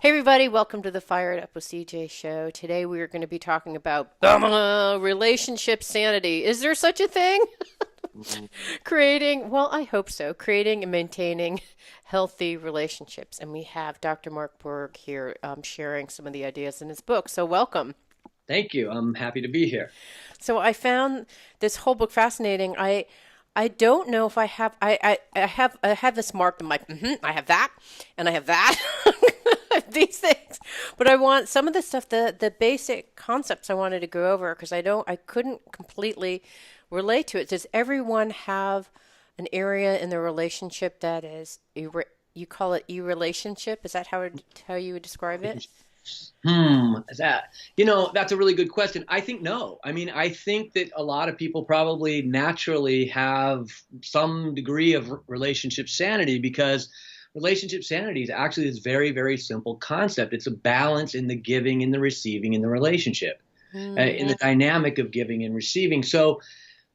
Hey everybody, welcome to the Fired Up with CJ show. Today we are going to be talking about relationship sanity. Is there such a thing? Mhm. I hope so, creating and maintaining healthy relationships. And we have Dr. Mark Borg here sharing some of the ideas in his book. So welcome. Thank you. I'm happy to be here. So I found this whole book fascinating. I don't know if I have I have this marked. I'm like, I have that, and I have that. These things, but I want some of the stuff, the basic concepts I wanted to go over because I couldn't completely relate to it. Does everyone have an area in their relationship that is you call it e-relationship? Is that how you would describe it? Is that, that's a really good question. I think no. I mean, I think that a lot of people probably naturally have some degree of relationship sanity because relationship sanity is actually this very, very simple concept. It's a balance in the giving and the receiving in the relationship, Hmm. in the dynamic of giving and receiving. So,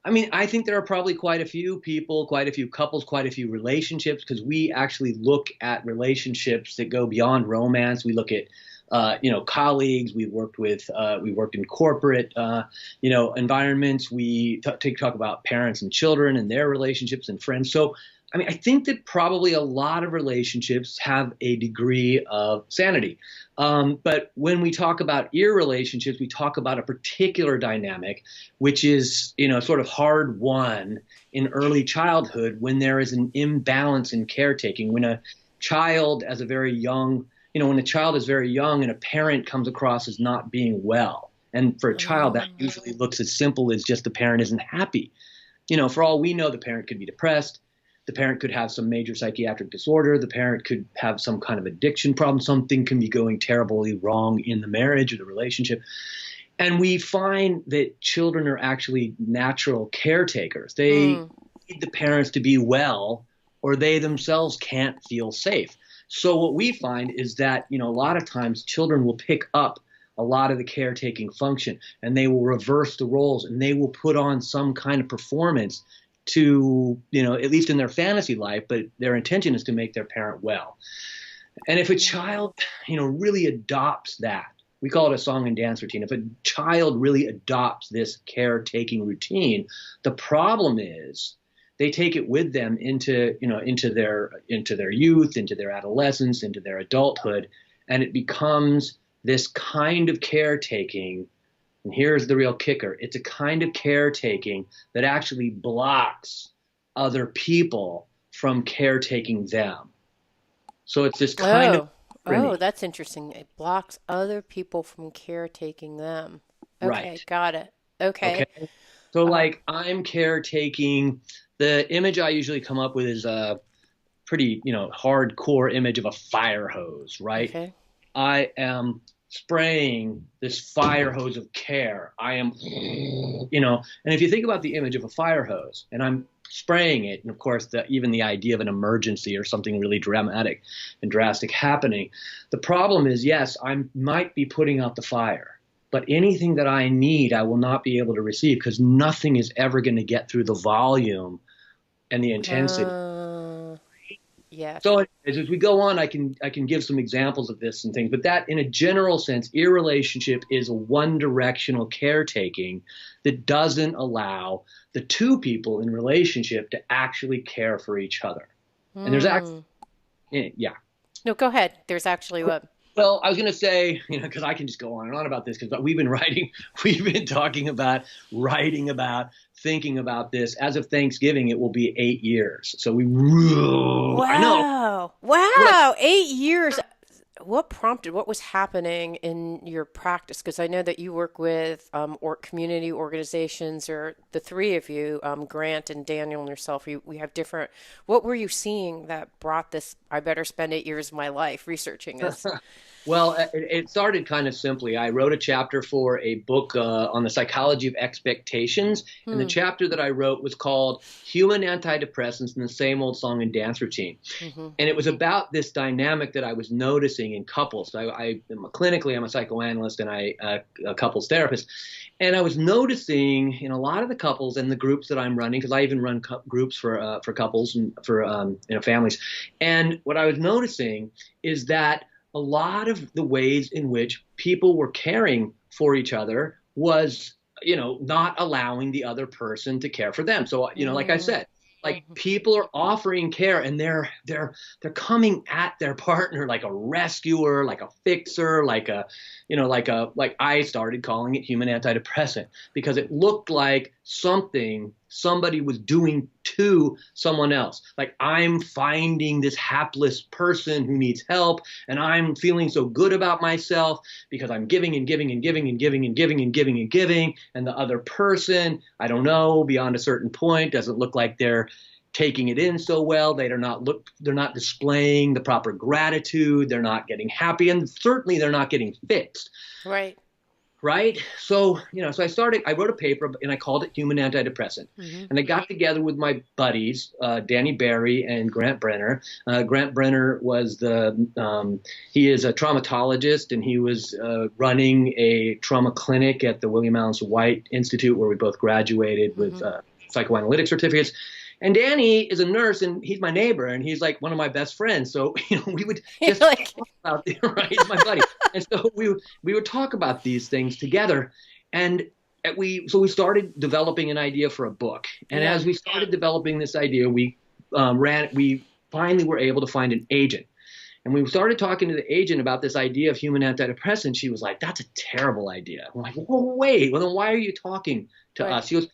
I mean, I think there are probably quite a few people, quite a few couples, quite a few relationships, because we actually look at relationships that go beyond romance. We look at, colleagues. We worked in corporate, environments. We talk about parents and children and their relationships and friends. So, I mean, I think that probably a lot of relationships have a degree of sanity. But when we talk about ear relationships, we talk about a particular dynamic which is, sort of hard won in early childhood when there is an imbalance in caretaking. When a child, as a very young, when a child is very young and a parent comes across as not being well. And for a child, that Oh. usually looks as simple as just the parent isn't happy. For all we know, the parent could be depressed. The parent could have some major psychiatric disorder. The parent could have some kind of addiction problem. Something can be going terribly wrong in the marriage or the relationship. And we find that children are actually natural caretakers. They Mm. need the parents to be well, or they themselves can't feel safe. So what we find is that, a lot of times children will pick up a lot of the caretaking function and they will reverse the roles and they will put on some kind of performance to, at least in their fantasy life, but their intention is to make their parent well. And if a Mm. child, really adopts that, we call it a song and dance routine. If a child really adopts this caretaking routine, the problem is they take it with them into their youth, into their adolescence, into their adulthood, and it becomes this kind of caretaking. And here's the real kicker. It's a kind of caretaking that actually blocks other people from caretaking them. So it's this kind of Oh, oh, tyranny. that's interesting. It blocks other people from caretaking them. Okay, Right. got it. Okay. Okay. So Uh, like I'm caretaking, the image I usually come up with is a pretty, hardcore image of a fire hose, right? okay. I am spraying this fire hose of care. I am, and if you think about the image of a fire hose and I'm spraying it, and of course, even the idea of an emergency or something really dramatic and drastic happening, the problem is, yes, I might be putting out the fire, but anything that I need, I will not be able to receive because nothing is ever going to get through the volume and the intensity. Uh, yes. So as we go on, I can give some examples of this and things, but that in a general sense, irrelationship is a one-directional caretaking that doesn't allow the two people in relationship to actually care for each other. And there's actually, Hmm. yeah. No, go ahead. There's actually what? Well, I was going to say, because I can just go on and on about this because we've been writing, we've been talking about, writing about, thinking about this. As of Thanksgiving, it will be 8 years. So I know. Wow. What Wow. 8 years. What prompted, what was happening in your practice? Because I know that you work with or community organizations, or the three of you, Grant and Daniel and yourself. We have different. What were you seeing that brought this? I better spend 8 years of my life researching this. Well, it started kind of simply. I wrote a chapter for a book on the psychology of expectations, and the Hmm. chapter that I wrote was called "Human Antidepressants and the Same Old Song and Dance Routine." Mm-hmm. And it was about this dynamic that I was noticing in couples. Clinically, I'm a psychoanalyst and a couples therapist, and I was noticing in a lot of the couples and the groups that I'm running, because I even run groups for couples and for families. And what I was noticing is that a lot of the ways in which people were caring for each other was, not allowing the other person to care for them. So, like I Mm, said, like mhm. people are offering care and they're coming at their partner like a rescuer, like a fixer, like I started calling it human antidepressant because it looked like something somebody was doing to someone else. Like I'm finding this hapless person who needs help and I'm feeling so good about myself because I'm giving and giving and giving and giving and giving and giving and giving. And the other person, I don't know, beyond a certain point, doesn't look like they're taking it in so well. They're not displaying the proper gratitude. They're not getting happy. And certainly they're not getting fixed. Right. Right. So I wrote a paper and I called it Human Antidepressant. Hmm. And I got together with my buddies, Danny Barry and Grant Brenner. Grant Brenner he is a traumatologist and he was running a trauma clinic at the William Allen White Institute where we both graduated with Hmm. psychoanalytic certificates. And Danny is a nurse and he's my neighbor and he's like one of my best friends. So, we would just Like, talk about, right, he's my buddy. And so we would talk about these things together. And we started developing an idea for a book. And yeah. as we started developing this idea, we finally were able to find an agent. And we started talking to the agent about this idea of human antidepressants. She was like, "That's a terrible idea." I'm like, "Whoa, wait, well, then why are you talking to Right. us?" She goes,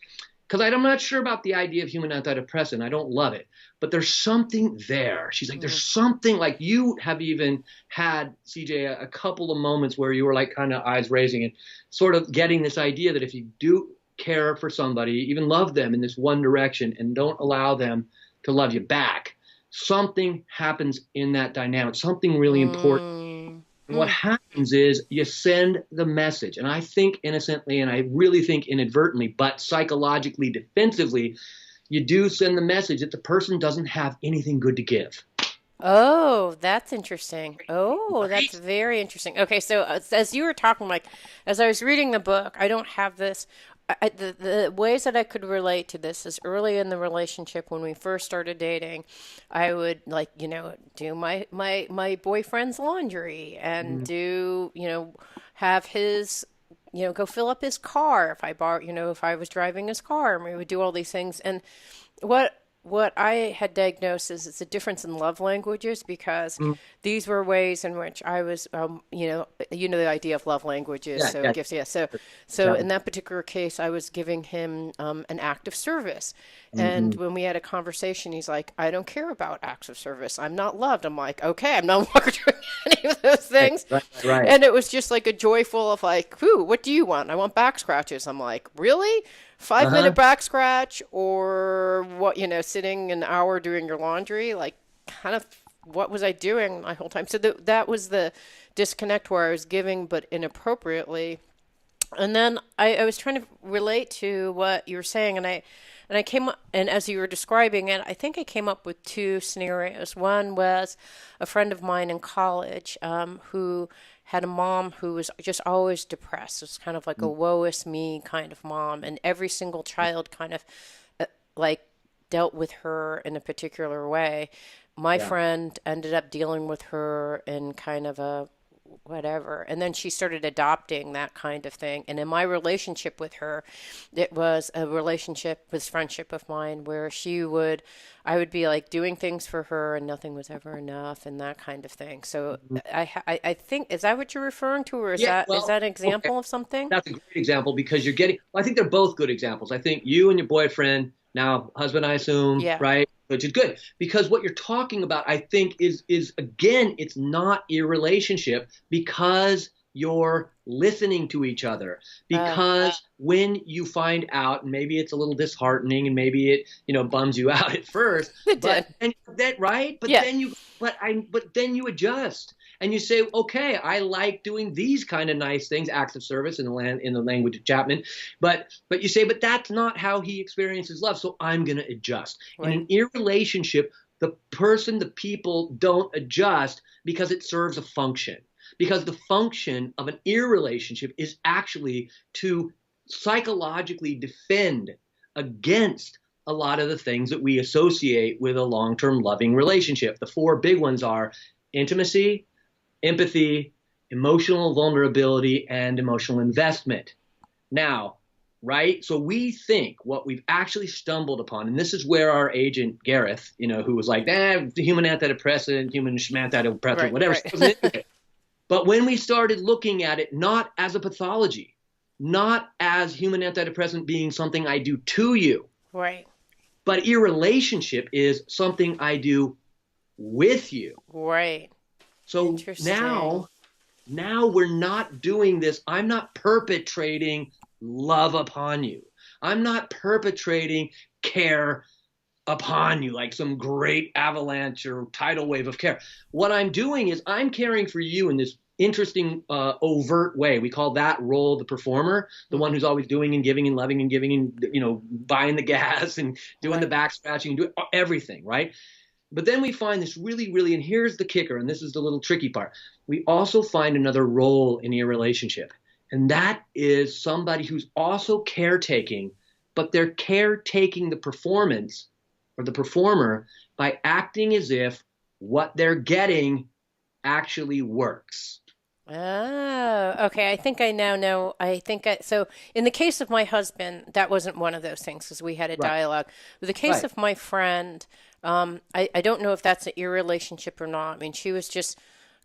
because I'm not sure about the idea of human antidepressant. I don't love it, but there's something there. She's like, Mm. there's something like you have even had, CJ, a couple of moments where you were like kind of eyes raising and sort of getting this idea that if you do care for somebody, even love them in this one direction and don't allow them to love you back, something happens in that dynamic, something really important. Mm. And what Mm. happens is you send the message, and I think innocently, and I really think inadvertently, but psychologically, defensively, you do send the message that the person doesn't have anything good to give. Oh, that's interesting. Oh, that's Right? very interesting. Okay, so as you were talking, like, as I was reading the book, I don't have this. The ways that I could relate to this is early in the relationship when we first started dating, I would like, do my boyfriend's laundry and Mm, do, have his, go fill up his car if I borrow, if I was driving his car, and we would do all these things. And what I had diagnosed is it's a difference in love languages because mm, these were ways in which I was, the idea of love languages. yeah, So yeah. gifts, yeah. So in Chapman. that particular case, I was giving him an act of service, and Mhm. when we had a conversation, he's like, "I don't care about acts of service. I'm not loved." I'm like, "Okay, I'm no longer doing any of those Right, things," right, right. and it was just like a joyful of like, "Whoo, what do you want? I want back scratches." I'm like, "Really?" 5 minute Uh-huh. back scratch or what, sitting an hour doing your laundry, like kind of what was I doing my whole time? So that was the disconnect where I was giving but inappropriately. And then I was trying to relate to what you were saying, and I came up, and as you were describing it, I think I came up with two scenarios. One was a friend of mine in college who had a mom who was just always depressed. It was kind of like a woe is me kind of mom, and every single child kind of like dealt with her in a particular way. My Yeah. friend ended up dealing with her in kind of a whatever. And then she started adopting that kind of thing. And in my relationship with her, it was a relationship, this friendship of mine, where I would be like doing things for her and nothing was ever enough and that kind of thing. So Mhm. I think, is that what you're referring to? Or is Yeah, that an okay. example of something? That's a great example because well, I think they're both good examples. I think you and your boyfriend, now husband, I assume, Yeah. right? Which is good because what you're talking about, I think, is again, it's not a relationship because you're listening to each other. Uh, Because when you find out, and maybe it's a little disheartening, and maybe it, bums you out at first, it but did. then that right, Yeah. but then you adjust and you say, okay, I like doing these kind of nice things, acts of service in the language of Chapman, but you say, but that's not how he experiences love, so I'm going to adjust. In Right. an ear relationship, the people don't adjust because it serves a function. Because the function of an ear relationship is actually to psychologically defend against a lot of the things that we associate with a long-term loving relationship. The four big ones are intimacy, empathy, emotional vulnerability, and emotional investment. Now, right? So we think what we've actually stumbled upon, and this is where our agent Gareth, who was like, human antidepressant, human antidepressant, Right, whatever. right. But when we started looking at it not as a pathology, not as human antidepressant being something I do to you, Right. but irrelationship is something I do with you. Right. So Interesting. now we're not doing this. I'm not perpetrating love upon you. I'm not perpetrating care upon you like some great avalanche or tidal wave of care. What I'm doing is I'm caring for you in this interesting, overt way. We call that role the performer, the one Hmm. who's always doing and giving and loving and giving and, buying the gas and doing the Right. back scratching and doing everything, right? But then we find this really, really, and here's the kicker, and this is the little tricky part. We also find another role in your relationship, and that is somebody who's also caretaking, but they're caretaking the performance or the performer by acting as if what they're getting actually works. Oh, okay. I think I now know. So in the case of my husband, that wasn't one of those things because we had a Right, dialogue. With the case right. of my friend, I don't know if that's an ear relationship or not. I mean, she was just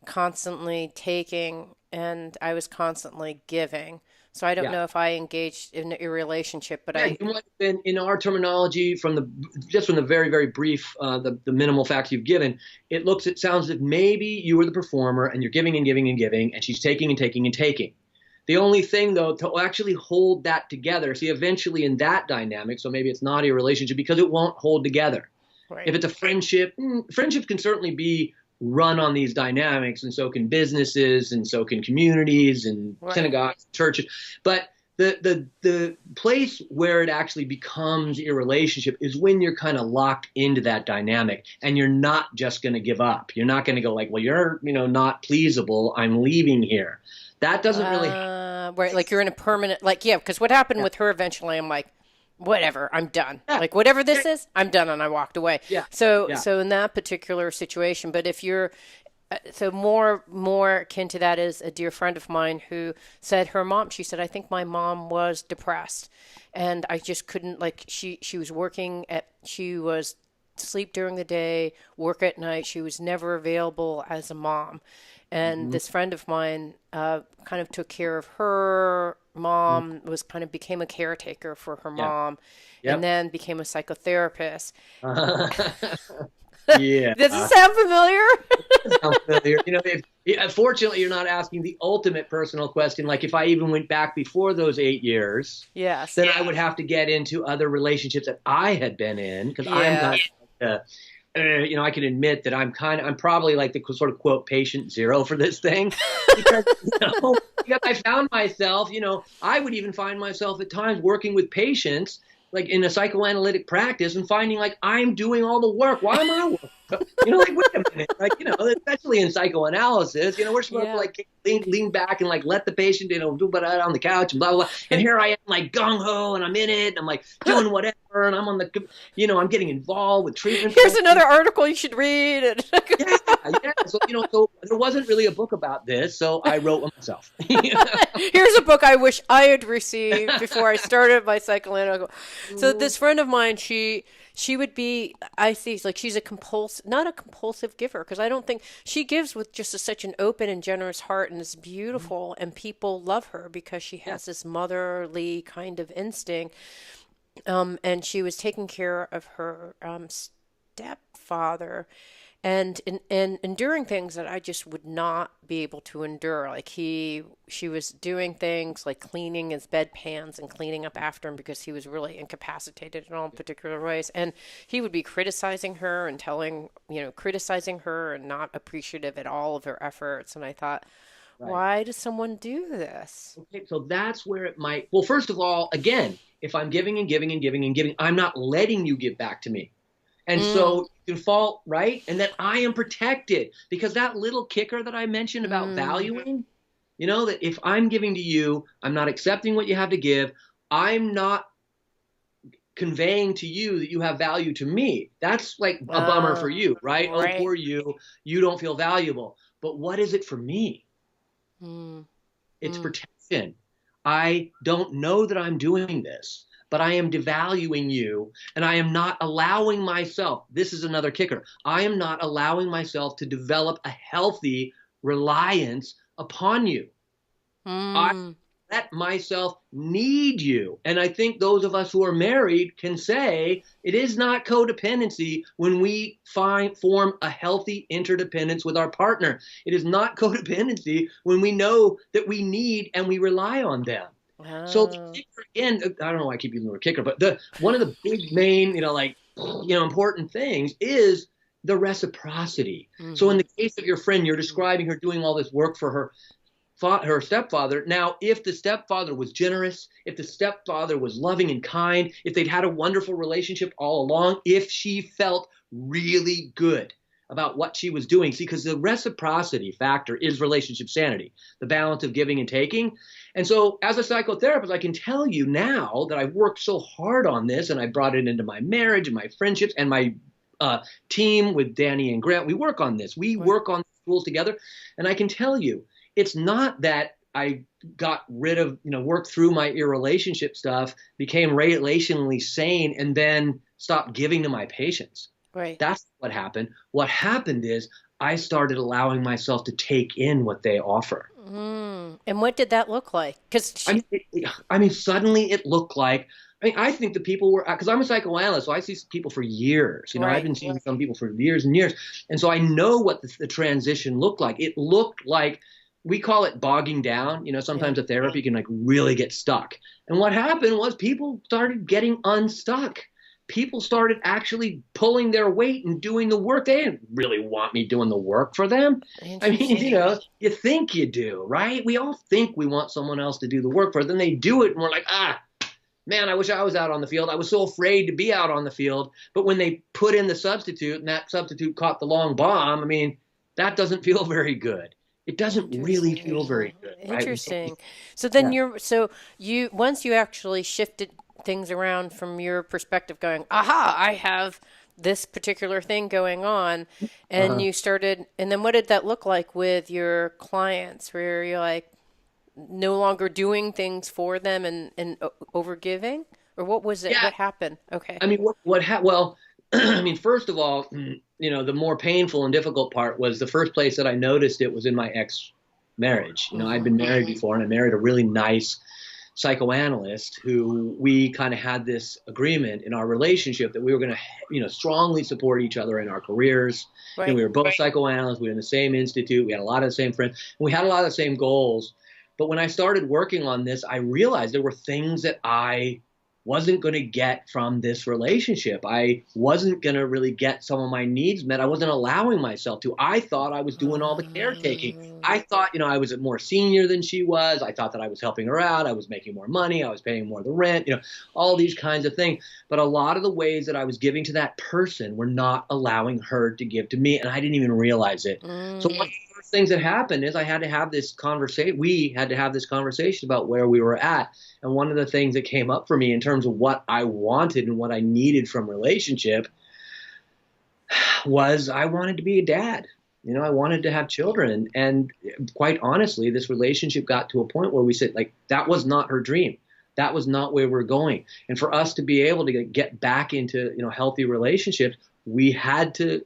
constantly taking and I was constantly giving. So I don't Yeah. know if I engaged in a relationship, but Yeah, you might have been in our terminology from the very, very brief, the minimal facts you've given. It sounds that maybe you were the performer and you're giving and giving and giving, and she's taking and taking and taking. The only thing though, to actually hold that together, see, eventually in that dynamic, so maybe it's not a relationship because it won't hold together. If right, it's a friendship, friendship can certainly be run on these dynamics, and so can businesses, and so can communities, and right. synagogues, churches. But the place where it actually becomes a relationship is when you're kind of locked into that dynamic, and you're not just going to give up. You're not going to go like, well, you're not pleasable. I'm leaving here. That doesn't really happen. Right. Like you're in a permanent, like, yeah, because what happened Yeah, with her eventually, I'm like, whatever, I'm done. yeah, Like whatever yeah, this is, I'm done, and I walked away. yeah, So, yeah. so in that particular situation, but if you're, so more akin to that is a dear friend of mine who said her mom. She said, I think my mom was depressed, and I just couldn't like she was working at she was sleep during the day, work at night. She was never available as a mom. And Hmm. this friend of mine kind of took care of her mom, was kind of became a caretaker for her Yeah. mom, and Yep. then became a psychotherapist. Yeah. Does it sound familiar? Sounds familiar. Unfortunately, you're not asking the ultimate personal question. Like, if I even went back before those 8 years, Yes. then I would have to get into other relationships that I had been in because I'm kind Yes. of, I can admit that I'm probably like the sort of quote patient zero for this thing because, because I found myself, I would even find myself at times working with patients like in a psychoanalytic practice and finding like I'm doing all the work. Why am I working? Like, wait a minute, like, especially in psychoanalysis, we're supposed to Yeah. like lean back and like let the patient, do that on the couch and blah, blah, blah. And here I am like gung ho and I'm in it and I'm like doing whatever. And I'm on I'm getting involved with treatment Here's plans. another article you should read. Yeah, yeah. So, so there wasn't really a book about this. So I wrote one myself. Here's a book I wish I had received before I started my psychoanalytical. So this friend of mine, she would be, I see, like she's a not a compulsive giver, because I don't think she gives with just such an open and generous heart, and it's beautiful, and people love her because she Yeah. has this motherly kind of instinct. And she was taking care of her stepfather, and enduring things that I just would not be able to endure. Like she was doing things like cleaning his bedpans and cleaning up after him because he was really incapacitated in all particular ways. And he would be criticizing her and criticizing her and not appreciative at all of her efforts. And I thought, Right. why does someone do this? Okay, so that's where it might. Well, first of all, again, if I'm giving and giving and giving and giving, I'm not letting you give back to me. And Mm, so you can fall, right? And that I am protected because that little kicker that I mentioned about mm, valuing, that if I'm giving to you, I'm not accepting what you have to give. I'm not conveying to you that you have value to me. That's like a bummer for you, right? Oh, right. poor you. You don't feel valuable. but what is it for me? Mm. It's Mm. protection. I don't know that I'm doing this, but I am devaluing you, and I am not allowing myself. This is another kicker. I am not allowing myself to develop a healthy reliance upon you. I Mm. let myself need you. And I think those of us who are married can say it is not codependency when we form a healthy interdependence with our partner. It is not codependency when we know that we need and we rely on them. So the Oh. kicker, again, I don't know why I keep using the word kicker, but the one of the big main, important things is the reciprocity. So in Mm-hmm. the case of your friend, you're describing her doing all this work for her stepfather. Now, if the stepfather was generous, if the stepfather was loving and kind, if they'd had a wonderful relationship all along, if she felt really good about what she was doing. See, because the reciprocity factor is relationship sanity, the balance of giving and taking. And so as a psychotherapist, I can tell you now that I've worked so hard on this, and I brought it into my marriage and my friendships and my team with Danny and Grant. We work on this. We Right. work on tools together. And I can tell you, it's not that I got rid of, worked through my relationship stuff, became relationally sane, and then stopped giving to my patients. Right. That's what happened. What happened is I started allowing myself to take in what they offer. Mm. And what did that look like? Because I she. mean, suddenly it looked like, I think the people were, because I'm a psychoanalyst, so I see people for years. I've Right. been seeing some people for years and years. And so I know what the transition looked like. It looked like, we call it bogging down. Yeah. Sometimes a therapy can like really get stuck. And what happened was people started getting unstuck. People started actually pulling their weight and doing the work. They didn't really want me doing the work for them. I mean, Interesting. you think you do, right? We all think we want someone else to do the work for us. Then they do it, and we're like, man, I wish I was out on the field. I was so afraid to be out on the field. But when they put in the substitute and that substitute caught the long bomb, I mean, that doesn't feel very good. It doesn't really feel very Interesting. good, right? Interesting. So then Yeah. you once you actually shifted things around from your perspective going, aha, I have this particular thing going on, and Uh-huh. you started, and then what did that look like with your clients where you're like no longer doing things for them and over giving? Or what was it? Yeah. What happened? Okay. I mean, well, I mean, first of all, the more painful and difficult part was the first place that I noticed it was in my ex marriage. I'd Mm-hmm. been married before, and I married a really nice psychoanalyst who we kind of had this agreement in our relationship that we were going to, strongly support each other in our careers. Right. We were both psychoanalysts. We were in the same institute. We had a lot of the same friends. And we had a lot of the same goals. But when I started working on this, I realized there were things that I wasn't going to get from this relationship. I wasn't going to really get some of my needs met. I wasn't allowing myself to. I thought I was doing all the caretaking. I thought, I was more senior than she was. I thought that I was helping her out. I was making more money. I was paying more of the rent, all these kinds of things. But a lot of the ways that I was giving to that person were not allowing her to give to me. And I didn't even realize it. So one of Mm. the first things that happened is I had to have this conversation. We had to have this conversation about where we were at. And one of the things that came up for me in terms of what I wanted and what I needed from relationship was I wanted to be a dad. I wanted to have children. And quite honestly, this relationship got to a point where we said, like, that was not her dream. That was not where we're going. And for us to be able to get back into, healthy relationships, we had to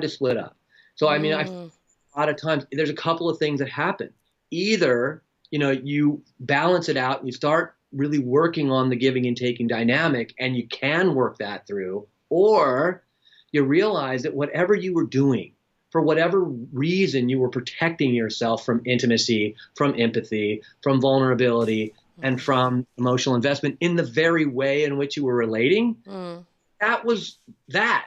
split up. So, I mean, Mm. a lot of times there's a couple of things that happen. Either, you balance it out and you start really working on the giving and taking dynamic and you can work that through, or you realize that whatever you were doing, for whatever reason, you were protecting yourself from intimacy, from empathy, from vulnerability, and from emotional investment in the very way in which you were relating. Mm. That was that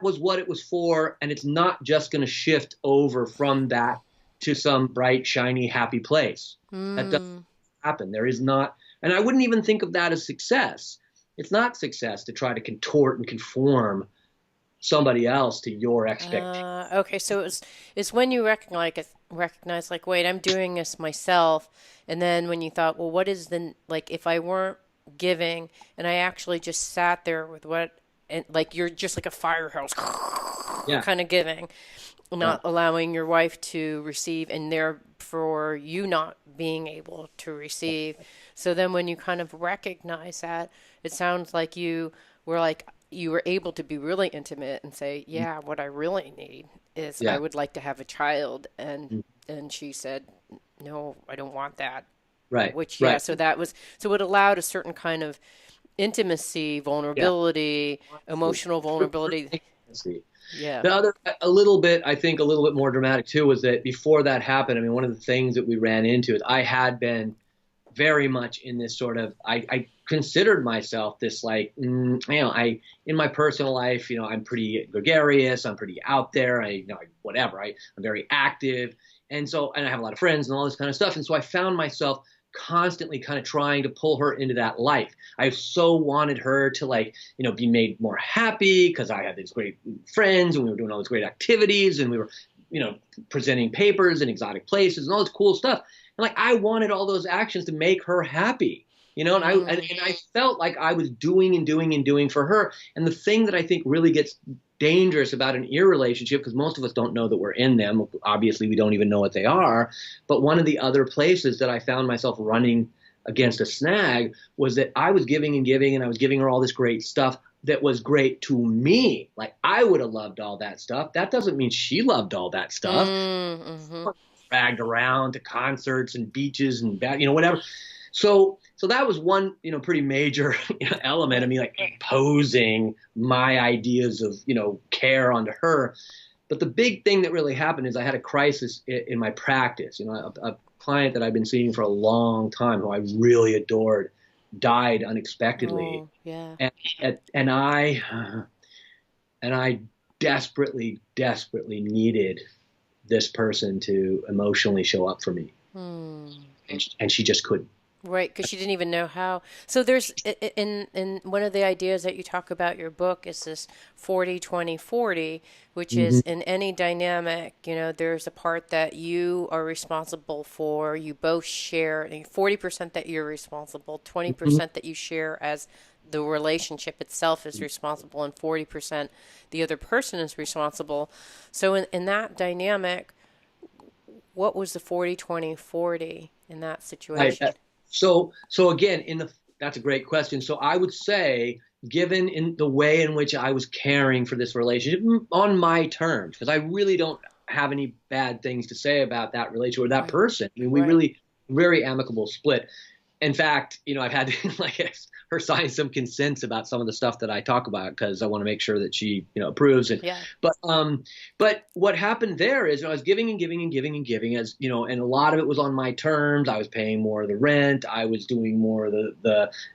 was what it was for. And it's not just going to shift over from that to some bright, shiny, happy place. That doesn't Mm. happen. There is not, and I wouldn't even think of that as success. It's not success to try to contort and conform somebody else to your expectations. Okay, so it's when you recognize like, wait, I'm doing this myself, and then when you thought, well, what is the like if I weren't giving and I actually just sat there with what and like you're just like a firehouse Yeah. kind of giving, Yeah. not allowing your wife to receive, and therefore you not being able to receive. So then when you kind of recognize that, it sounds like you were able to be really intimate and say, yeah, what I really need is I Yeah. would like to have a child. Mm. And she said, no, I don't want that. Right. Which, yeah, Right. so that was, so it allowed a certain kind of intimacy, Yeah. vulnerability, emotional vulnerability. See. Yeah. The other, a little bit, I think a little bit more dramatic too, was that before that happened, I mean, one of the things that we ran into is I had been very much in this sort of, I considered myself this like, in my personal life, I'm pretty gregarious, I'm pretty out there, whatever, I'm very active. And I have a lot of friends and all this kind of stuff. And so I found myself constantly kind of trying to pull her into that life. I so wanted her to be made more happy because I had these great friends and we were doing all these great activities and we were, presenting papers in exotic places and all this cool stuff. And I wanted all those actions to make her happy, and I felt like I was doing and doing and doing for her. And the thing that I think really gets dangerous about an ear relationship, because most of us don't know that we're in them. Obviously, we don't even know what they are. But one of the other places that I found myself running against a snag was that I was giving and giving, and I was giving her all this great stuff that was great to me. Like I would have loved all that stuff. That doesn't mean she loved all that stuff. Mm-hmm. Dragged around to concerts and beaches and whatever. So that was one, pretty major element of me imposing my ideas of, care onto her. But the big thing that really happened is I had a crisis in my practice. A client that I've been seeing for a long time who I really adored died unexpectedly. Oh, yeah. And I desperately, desperately needed this person to emotionally show up for me. Hmm. And she just couldn't. Right, because she didn't even know how. So there's in one of the ideas that you talk about your book is this 40-20-40, which Mm-hmm. is in any dynamic, there's a part that you are responsible for. You both share 40% that you're responsible, Mm-hmm. 20% that you share as the relationship itself is responsible, and 40% the other person is responsible. So in that dynamic, what was the 40-20-40 in that Right. situation? So again, that's a great question. So I would say, given in the way in which I was caring for this relationship on my terms, because I really don't have any bad things to say about that relationship or that Right. person. I mean, we Right. really very amicable split. In fact, I've had to her sign some consents about some of the stuff that I talk about because I want to make sure that she, approves. And Yeah. but what happened there is I was giving and giving and giving and giving as and a lot of it was on my terms. I was paying more of the rent. I was doing more of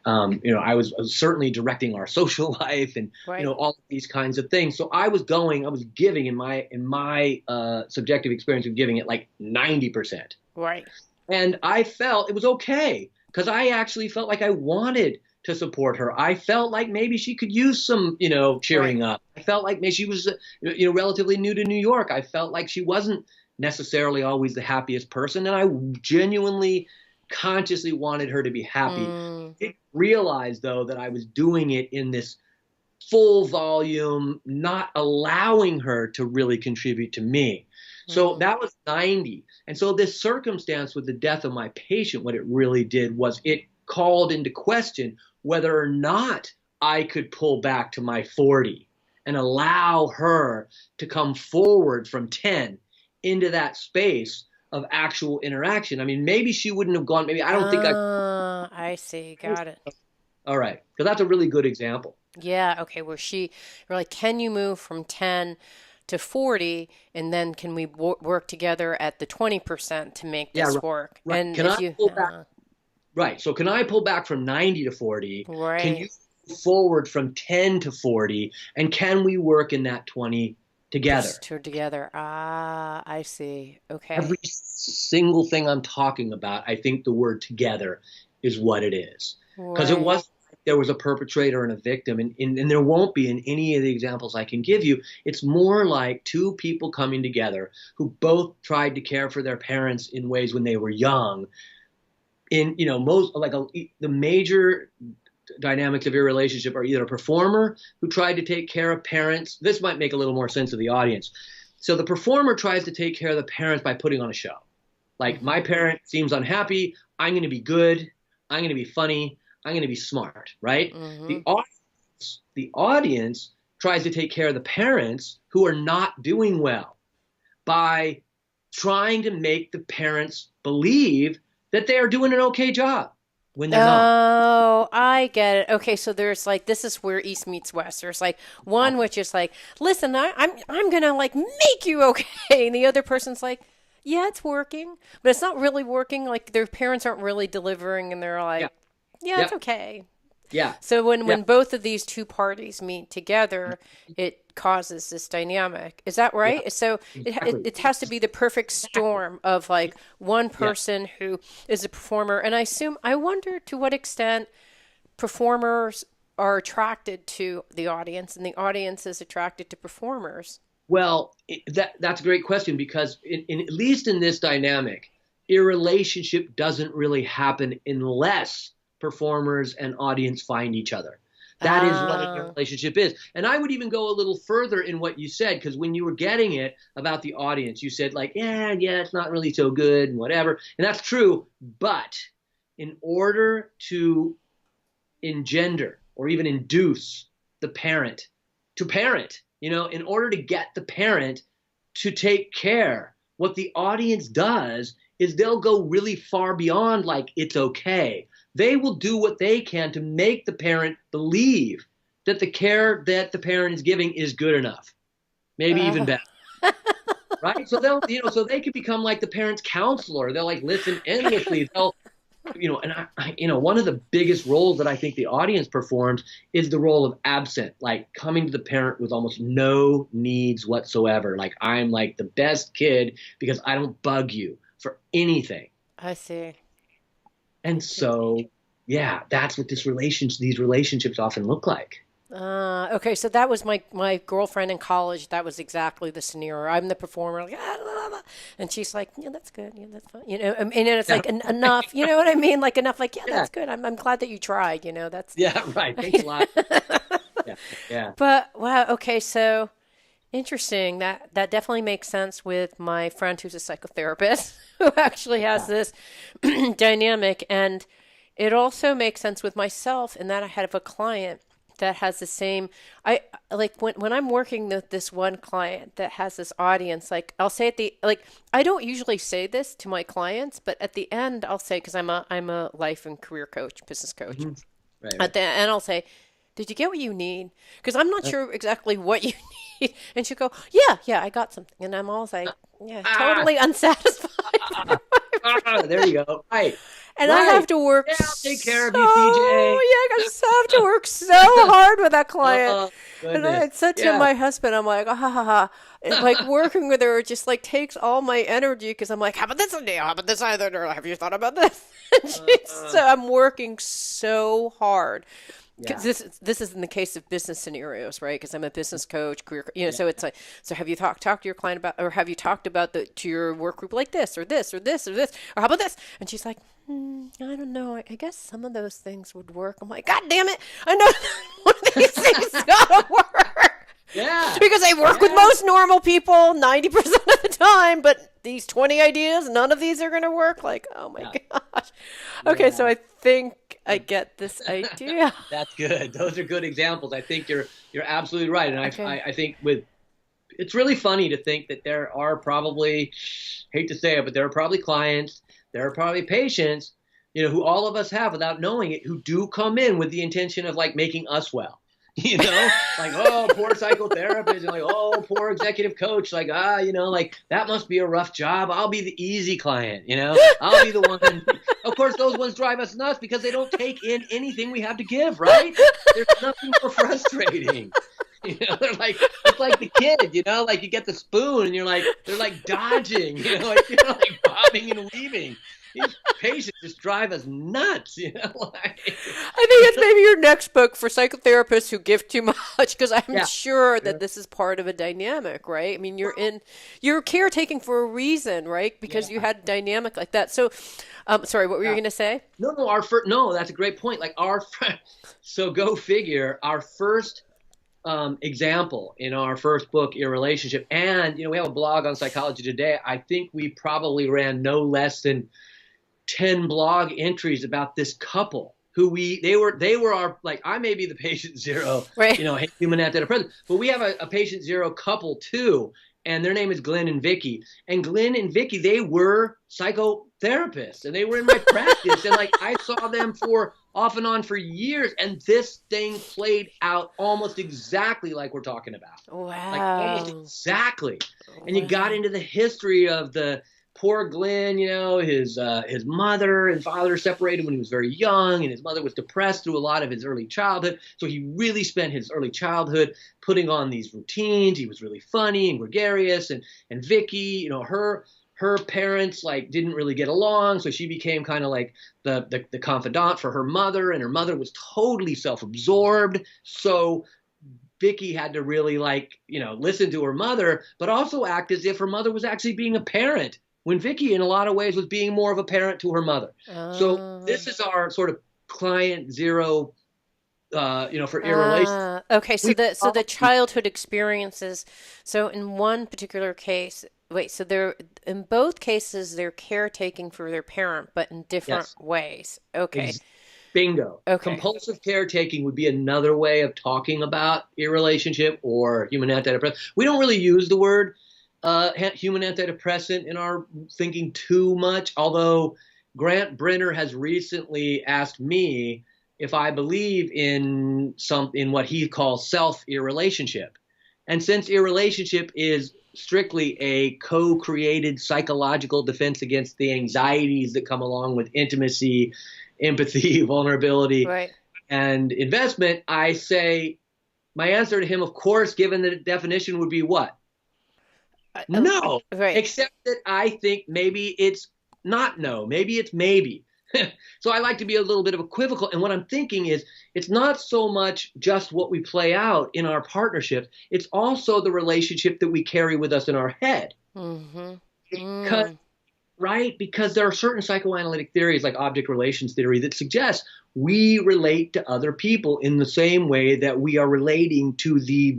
I was certainly directing our social life and Right. all of these kinds of things. So I was giving in my subjective experience of giving it 90%. Right. And I felt it was okay because I actually felt like I wanted to support her. I felt like maybe she could use some, cheering Right. up. I felt like maybe she was, relatively new to New York. I felt like she wasn't necessarily always the happiest person. And I genuinely, consciously wanted her to be happy. Mm. I realized, though, that I was doing it in this full volume, not allowing her to really contribute to me. So Mm. that was 90. And so this circumstance with the death of my patient, what it really did was it called into question whether or not I could pull back to my 40 and allow her to come forward from 10 into that space of actual interaction. I mean, maybe she wouldn't have gone, maybe I don't think I. Ah, I see. Got it. All right. Because that's a really good example. Yeah. Okay. We're like, can you move from 10 to 40, and then can we work together at the 20% to make Yeah, this right. work? Right. And Can if I you, pull back? Right. So can I pull back from 90 to 40? Can you right, move forward from 10 to 40? And can we work in that 20 together? together. Ah, I see. Every Okay. single thing I'm talking about, I think the word together is what it is. Because it Right. wasn't like there was a perpetrator and a victim, and there won't be in any of the examples I can give you. It's more like two people coming together who both tried to care for their parents in ways when they were young. In the major dynamics of your relationship are either a performer who tried to take care of parents. This might make a little more sense to the audience. So the performer tries to take care of the parents by putting on a show. Like, my parent seems unhappy. I'm going to be good. I'm going to be funny. I'm going to be smart, right? Mm-hmm. The audience tries to take care of the parents who are not doing well by trying to make the parents believe that they are doing an okay job when they're not. Oh, I get it. Okay, so there's like this is where East meets West. There's like one which is like, listen, I'm gonna like make you okay, and the other person's like, yeah, it's working, but it's not really working. Like their parents aren't really delivering, and they're Yeah, like, yeah, yeah, it's okay. yeah, So yeah. when both of these two parties meet together, it causes this dynamic. Is that Yeah, right? So exactly. it has to be the perfect Exactly. storm of like one Yeah. person who is a performer, and I wonder to what extent performers are attracted to the audience, and the audience is attracted to performers. Well, that's a great question because at least in this dynamic, a relationship doesn't really happen unless performers and audience find each other. That is what a Ah, relationship is. And I would even go a little further in what you said, because when you were getting it about the audience, you said like, yeah, it's not really so good and whatever. And that's true. But in order to engender or even induce the parent to parent, in order to get the parent to take care, what the audience does is they'll go really far beyond like it's okay. They will do what they can to make the parent believe that the care that the parent is giving is good enough, maybe even uh, better, right? So so they can become like the parent's counselor. They'll like listen endlessly. And one of the biggest roles that I think the audience performs is the role of absent, like coming to the parent with almost no needs whatsoever. Like, I'm like the best kid because I don't bug you for anything. I see. And so, yeah, that's what these relationships often look like. Okay, so that was my girlfriend in college. That was exactly the scenario. I'm the performer, like, and she's like, yeah, that's good, yeah, that's fine, and then it's Yeah, like enough, you know what I mean? Like enough, like, yeah, yeah, that's good. I'm glad that you tried. That's. yeah, right. Thanks a lot. Yeah, yeah, But wow, okay, so interesting. That definitely makes sense with my friend who's a psychotherapist who actually has yeah. this dynamic, and it also makes sense with myself in that I have a client that has the same. I like when I'm working with this one client that has this audience. Like I'll say at the like I don't usually say this to my clients, but at the end I'll say because I'm a life and career coach, business coach. Mhm. Right, At right. the end I'll say, "Did you get what you need?" Because I'm not sure exactly what you need, and she'll go, "Yeah, I got something," and I'm always like, "Yeah, Ah, totally unsatisfied." ah, there you go. Right, And I have right. to work Yeah, I'll take care of so, yeah, you, CJ. I just have to work so hard with that client. Oh, And I goodness. had said to Yeah. my husband, I'm like, ah, ha, ha, ha. And, like working with her just like takes all my energy because I'm like, how about this idea? How about this either? Or have you thought about this? And so Uh, I'm working so hard. Because yeah, this is in the case of business scenarios, right? Because I'm a business coach, career, yeah, so it's like, so have you talked to your client about, or have you talked about to your work group like this, or this, or this, or this, or how about this? And she's like, I don't know. I guess some of those things would work. I'm like, God damn it! I know one of these things gotta work yeah, because I work with yeah, most normal people 90% of the time, but these 20 ideas, none of these are gonna work. Like, oh my yeah, gosh. Okay, so yeah. I think I get this idea. That's good. Those are good examples. I think you're absolutely right. And Okay. I think it's really funny to think that there are probably, hate to say it, but there are probably clients, there are probably patients, who all of us have without knowing it, who do come in with the intention of like making us well. Like, oh, poor psychotherapist, and like, oh, poor executive coach, like, like that must be a rough job. I'll be the easy client, I'll be the one. Of course, those ones drive us nuts because they don't take in anything we have to give, right? There's nothing more frustrating. They're like, it's like the kid, like you get the spoon and they're like dodging, like bobbing and weaving. These patients just drive us nuts, like, I think it's maybe your next book for psychotherapists who give too much, because I'm yeah. sure that this is part of a dynamic, right? I mean, you're caretaking for a reason, right? Because you Yeah. had a dynamic like that. So, sorry, what were you Yeah. going to say? No, no, that's a great point. Like so go figure, our first example in our first book, Irrelationship. And, we have a blog on Psychology Today. I think we probably ran no less than 10 blog entries about this couple who they were our, like, I may be the patient zero, Right. human antidepressant, but we have a patient zero couple too. And their name is Glenn and Vicky. And Glenn and Vicky, they were psychotherapists, and they were in my practice. And like I saw them for off and on for years. And this thing played out almost exactly like we're talking about. Wow. Like almost exactly. And you got into the history of the poor Glenn, his mother and father separated when he was very young, and his mother was depressed through a lot of his early childhood. So he really spent his early childhood putting on these routines. He was really funny and gregarious. And Vicky, her parents like didn't really get along, so she became kind of like the confidant for her mother, and her mother was totally self-absorbed. So Vicky had to really listen to her mother, but also act as if her mother was actually being a parent, when Vicky, in a lot of ways, was being more of a parent to her mother. So this is our sort of client zero, for Irrelationship. Okay, so the childhood experiences. So in one particular case, in both cases, they're caretaking for their parent, but in different ways. Okay. Bingo. Okay. Compulsive caretaking would be another way of talking about Irrelationship or human antidepressant. We don't really use the word human antidepressant in our thinking too much, although Grant Brenner has recently asked me if I believe in what he calls self-irrelationship. And since irrelationship is strictly a co-created psychological defense against the anxieties that come along with intimacy, empathy, vulnerability, right, and investment, I say my answer to him, of course, given the definition, would be what? No, right. Except that I think maybe it's not no, maybe it's maybe. So I like to be a little bit of equivocal. And what I'm thinking is it's not so much just what we play out in our partnerships. It's also the relationship that we carry with us in our head. Mm-hmm. Because there are certain psychoanalytic theories like object relations theory that suggest we relate to other people in the same way that we are relating to the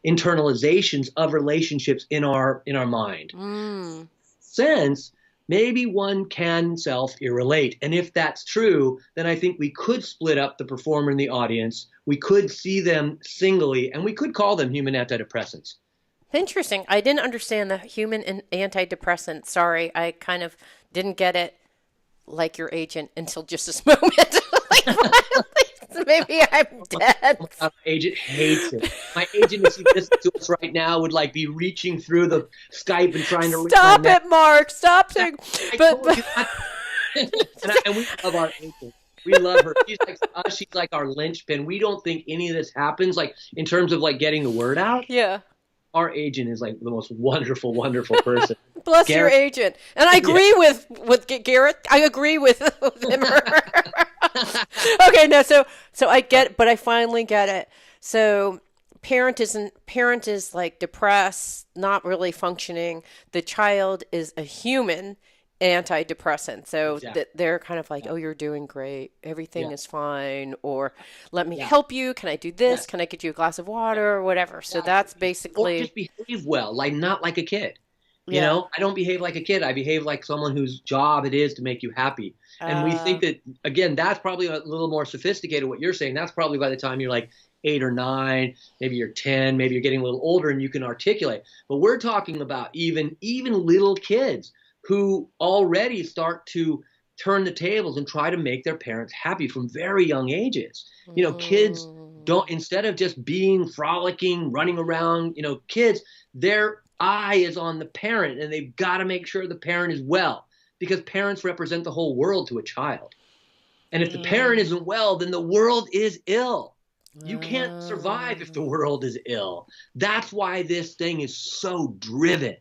internalizations of relationships in our mind. Since maybe one can self-irrelate. And if that's true, then I think we could split up the performer in the audience. We could see them singly, and we could call them human antidepressants. Interesting. I didn't understand the human antidepressant. Sorry, I kind of didn't get it like your agent until just this moment. Maybe I'm dead. My agent hates it. My agent, if he listens to us right now, would be reaching through the Skype and trying to stop it, Mark. Stop saying. And we love our agent. We love her. She's like us. She's like our linchpin. We don't think any of this happens in terms of getting the word out. Yeah. Our agent is the most wonderful, wonderful person. Bless Garrett. Your agent. And I agree with Garrett. I agree with him. Okay, no, so I get, but I finally get it. So parent is depressed, not really functioning. The child is a human antidepressant. So they're kind of oh, you're doing great. Everything is fine. Or let me help you. Can I do this? Yes. Can I get you a glass of water or whatever? So that's basically. Or just behave well, not like a kid. You know, I don't behave like a kid. I behave like someone whose job it is to make you happy. And we think that, again, that's probably a little more sophisticated what you're saying. That's probably by the time you're 8 or 9, maybe you're 10, maybe you're getting a little older and you can articulate. But we're talking about even little kids who already start to turn the tables and try to make their parents happy from very young ages. Kids don't, instead of just being frolicking, running around, kids, their eye is on the parent and they've got to make sure the parent is well, because parents represent the whole world to a child. And if the parent isn't well, then the world is ill. You can't survive if the world is ill. That's why this thing is so driven.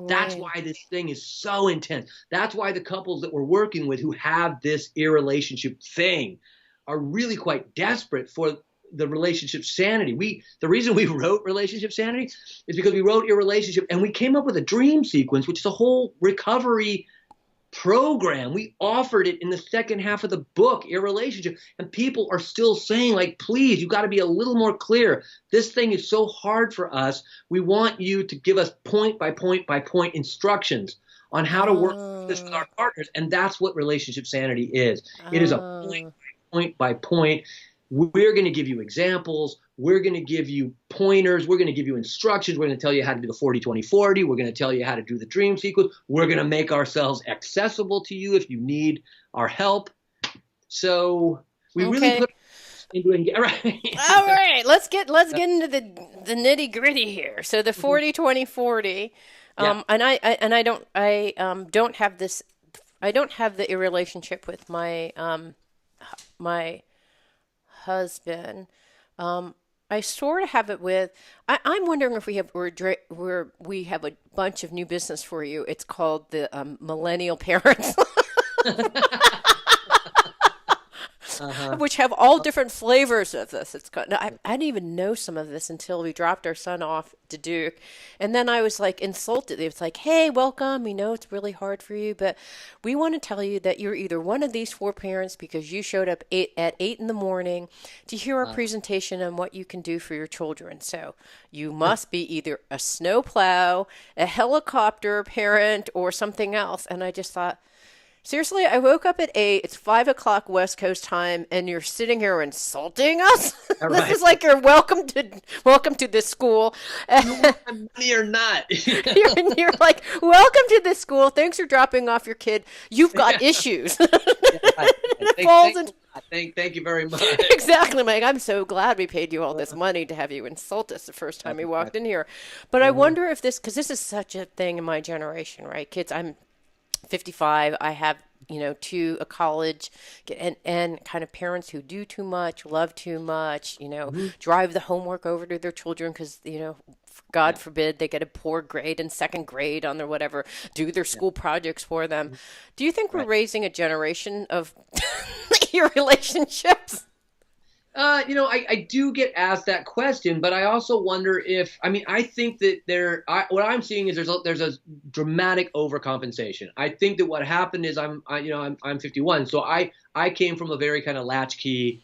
That's why this thing is so intense. That's why the couples that we're working with who have this irrelationship thing are really quite desperate for the relationship sanity. The reason we wrote Relationship Sanity is because we wrote Irrelationship and we came up with a dream sequence, which is a whole recovery program. We offered it in the second half of the book, Irrelationship. And people are still saying, like, please, you got to be a little more clear. This thing is so hard for us. We want you to give us point by point by point instructions on how to work this with our partners. And that's what relationship sanity is. It is a point by point. We're going to give you examples. We're going to give you pointers. We're going to give you instructions. We're going to tell you how to do the 40-20-40. We're going to tell you how to do the dream sequence. We're going to make ourselves accessible to you if you need our help. So we really put into it. Right. All right. Let's get into the nitty gritty here. So the 40-20-40. And I don't have this. I don't have the relationship with my my husband. I sort of have it with. I'm wondering if we have a bunch of new business for you. It's called the millennial parents. Which have all different flavors of this. I didn't even know some of this until we dropped our son off to Duke. And then I was like insulted. It was like, hey, welcome. We know it's really hard for you, but we want to tell you that you're either one of these four parents because you showed up at 8 in the morning to hear our presentation on what you can do for your children. So you must be either a snowplow, a helicopter parent, or something else. And I just thought, seriously, I woke up at 8. It's 5 o'clock West Coast time, and you're sitting here insulting us. Right. This is like you're welcome to this school. You want my money or not? you're like, welcome to this school. Thanks for dropping off your kid. You've got issues. Thank you very much. Exactly, Mike. I'm so glad we paid you all this money to have you insult us the first time we walked in here. But I wonder if because this is such a thing in my generation, right? Kids, I'm 55. I have, a college and kind of parents who do too much, love too much, drive the homework over to their children because, God forbid they get a poor grade in second grade on their whatever, do their school projects for them. Do you think we're raising a generation of your relationships? I do get asked that question, but I also wonder I think that what I'm seeing is there's a dramatic overcompensation. I think that what happened is I'm 51, so I came from a very kind of latchkey,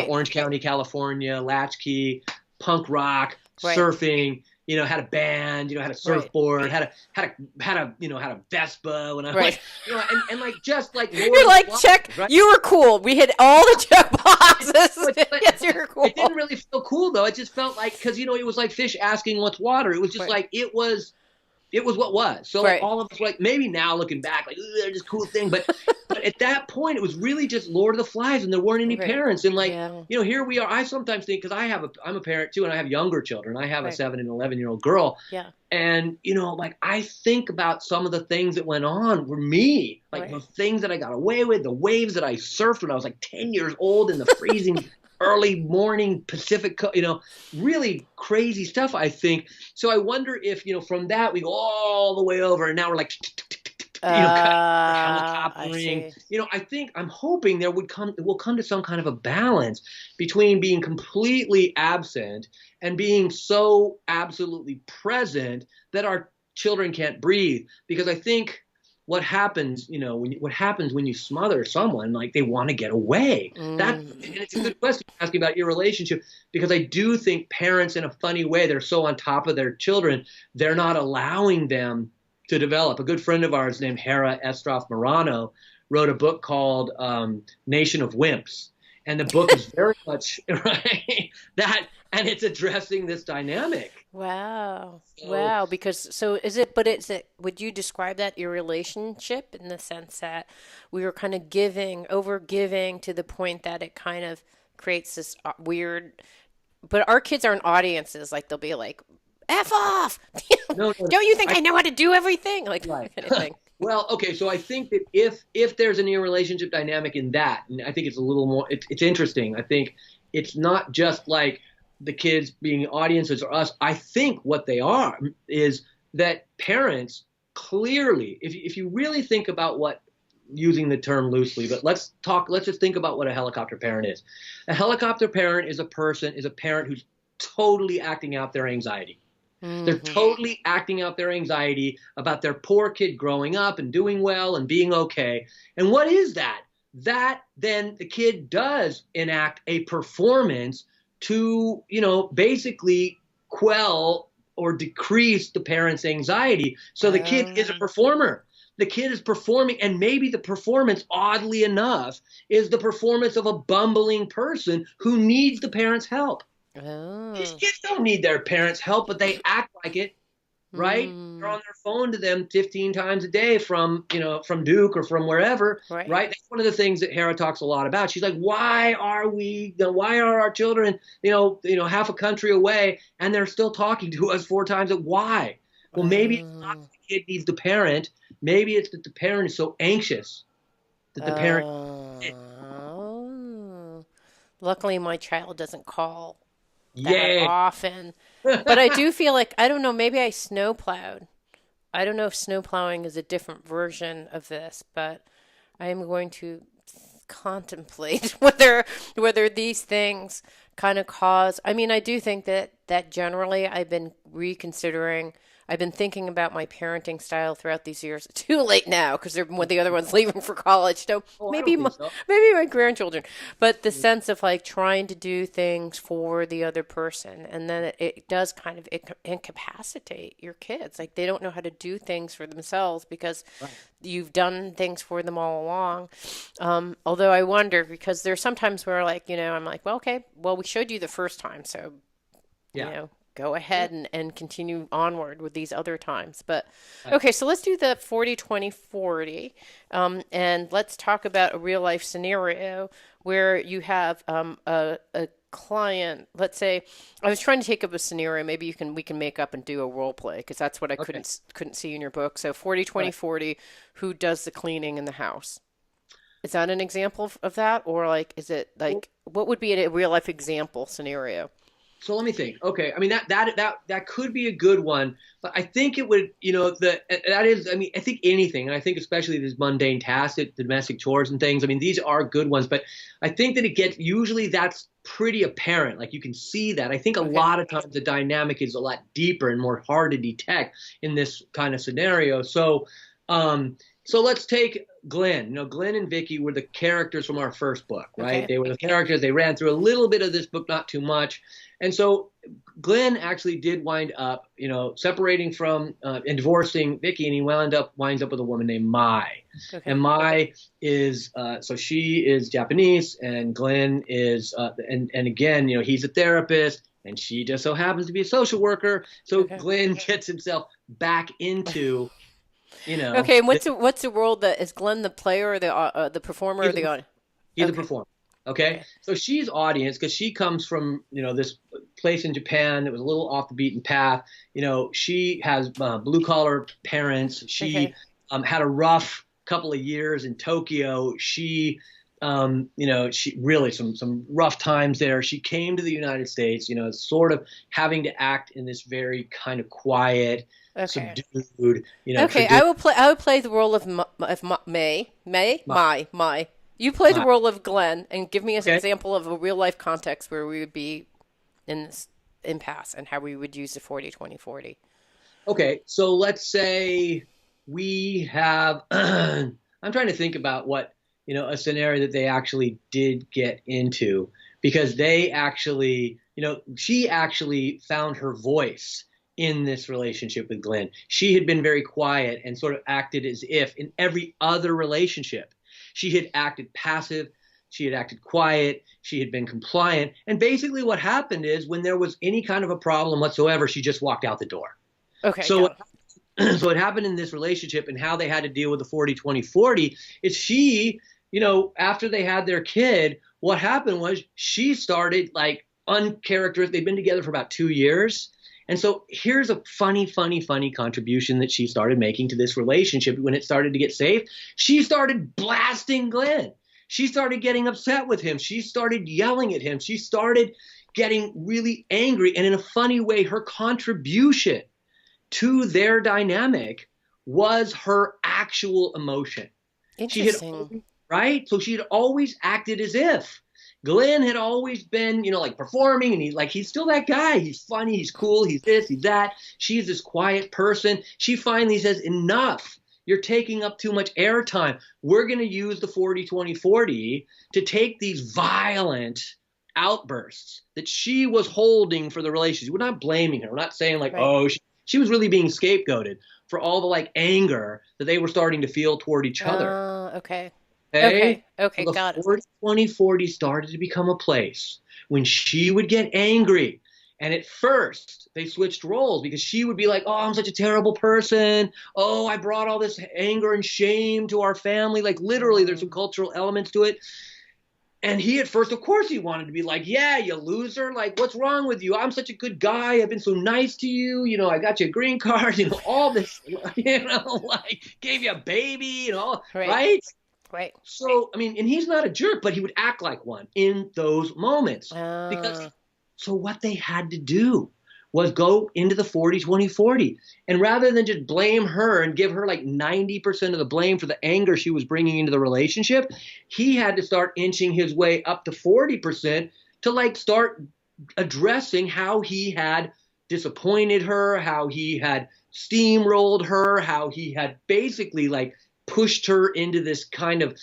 Orange County, California, latchkey, punk rock, surfing. Had a band, had a surfboard, had a Vespa when I was you're like, check, right? You were cool. We hit all the check boxes. Yes, you were cool. It didn't really feel cool though. It just felt like, because it was like fish asking what's water. It was just like, it was what was. So like all of us, like, maybe now looking back, like, they're just cool thing. But at that point, it was really just Lord of the Flies, and there weren't any parents. And here we are. I sometimes think, because I'm a parent too, and I have younger children. I have a 7 and 11-year-old girl. Yeah. And I think about some of the things that went on for me, like the things that I got away with, the waves that I surfed when I was like 10 years old in the freezing early morning Pacific, really crazy stuff, I think. So I wonder if, from that we go all the way over, and now we're like, helicoptering. I'm hoping it will come to some kind of a balance between being completely absent and being so absolutely present that our children can't breathe. Because I think what happens, when you smother someone, like, they want to get away. And it's a good question asking about your relationship, because I do think parents, in a funny way, they're so on top of their children, they're not allowing them to develop. A good friend of ours named Hera Estroff Morano wrote a book called Nation of Wimps. And the book is very much that, and it's addressing this dynamic. Wow. Because would you describe that your relationship in the sense that we were kind of over giving to the point that it kind of creates this weird, but our kids aren't audiences. Like, they'll be like, F off. No, don't you think I know how to do everything? Like, that kind of thing. Well, okay, so I think that if there's a new relationship dynamic in that, and I think it's a little more, it's interesting. I think it's not just like the kids being audiences or us. I think what they are is that parents clearly, if you really think about what, using the term loosely, but let's just think about what a helicopter parent is. A helicopter parent is a parent who's totally acting out their anxiety. They're Mm-hmm. totally acting out their anxiety about their poor kid growing up and doing well and being okay. And what is that? That then the kid does enact a performance to, basically quell or decrease the parent's anxiety. So the kid is a Oh. performer. The kid is performing, and maybe the performance, oddly enough, is the performance of a bumbling person who needs the parent's help. These Oh. kids don't need their parents' help, but they act like it, right? They're Mm. on their phone to them 15 times a day from Duke or from wherever, Right. right? That's one of the things that Hera talks a lot about. She's like, why are our children, half a country away and they're still talking to us 4 times why? Well, maybe it's not Oh. that the kid needs the parent. Maybe it's that the parent is so anxious that the parent. Oh. Luckily, my child doesn't call that Yeah. often. But I do feel like, I don't know, maybe I snowplowed. I don't know if snowplowing is a different version of this, but I am going to contemplate whether these things kind of cause. I mean, I do think that generally I've been reconsidering. I've been thinking about my parenting style throughout these years. Too late now because they're when the other one's leaving for college. So Oh, I maybe don't think so. maybe my grandchildren, but the sense of like trying to do things for the other person, and then it does kind of incapacitate your kids. Like they don't know how to do things for themselves because Right. you've done things for them all along. Although I wonder because there's sometimes where like I'm like, well, okay, well we showed you the first time, so you Yeah. know go Yeah. ahead and continue onward with these other times. But Right. okay, so let's do the 40-20-40, and let's talk about a real life scenario where you have a client. Let's say I was trying to take up a scenario. Maybe we can make up and do a role play because that's what I Okay. couldn't see in your book. So 40 20 Right. 40. Who does the cleaning in the house? Is that an example of that, or like is it Well, like what would be a real life example scenario? so let me think. Okay, I mean that could be a good one, but I think it would, that is. I mean, I think anything, and I think especially these mundane tasks, the domestic chores and things. I mean, these are good ones, but I think that it gets usually that's pretty apparent. Like you can see that. I think a Okay. lot of times the dynamic is a lot deeper and more hard to detect in this kind of scenario. So let's take Glenn. Glenn and Vicky were the characters from our first book, right? Okay. They were the characters. They ran through a little bit of this book, not too much. And so Glenn actually did wind up, separating from and divorcing Vicky, and he winds up with a woman named Mai. Okay. And Mai is so she is Japanese, and Glenn is and again, he's a therapist, and she just so happens to be a social worker. So Okay. Glenn gets himself back into, Okay, and what's the role that is Glenn the player or the performer or he's a the audience? He's a Okay. performer. Okay. Okay. So she's audience because she comes from, this place in Japan that was a little off the beaten path. She has blue collar parents. She Okay. had a rough couple of years in Tokyo. She really some rough times there. She came to the United States, sort of having to act in this very kind of quiet, Okay. subdued, Okay. tradition. I would play the role of May. You play the role of Glenn and give me an Okay. example of a real life context where we would be in this impasse and how we would use the 40-20-40. Okay, so let's say we have. I'm trying to think about what a scenario that they actually did get into because they actually, she actually found her voice in this relationship with Glenn. She had been very quiet and sort of acted as if in every other relationship she had acted passive. She had acted quiet. She had been compliant. And basically, what happened is when there was any kind of a problem whatsoever, she just walked out the door. Okay. So Go. so what happened in this relationship and how they had to deal with the 40-20-40 is she, after they had their kid, what happened was she started like uncharacteristic. They've been together for about 2 years. And so here's a funny contribution that she started making to this relationship when it started to get safe. She started blasting Glenn. She started getting upset with him. She started yelling at him. She started getting really angry. And in a funny way, her contribution to their dynamic was her actual emotion. She had Interesting. right? So she had always acted as if, Glenn had always been, like performing, and he's still that guy. He's funny, he's cool, he's this, he's that. She's this quiet person. She finally says, enough. You're taking up too much airtime. We're going to use the 40-20-40 to take these violent outbursts that she was holding for the relationship. We're not blaming her. We're not saying like, Right. oh, she was really being scapegoated for all the like anger that they were starting to feel toward each other. Okay. Okay. Okay. So the Got it. 40-20-40 started to become a place when she would get angry. And at first, they switched roles because she would be like, oh, I'm such a terrible person. Oh, I brought all this anger and shame to our family. Like, literally, there's some cultural elements to it. And he, at first, of course, he wanted to be like, yeah, you loser. Like, what's wrong with you? I'm such a good guy. I've been so nice to you. I got you a green card, all this, like, gave you a baby, right? Right. So, I mean, and he's not a jerk, but he would act like one in those moments. Because so what they had to do was go into the 40-20-40. And rather than just blame her and give her like 90% of the blame for the anger she was bringing into the relationship, he had to start inching his way up to 40% to like start addressing how he had disappointed her, how he had steamrolled her, how he had basically like pushed her into this kind of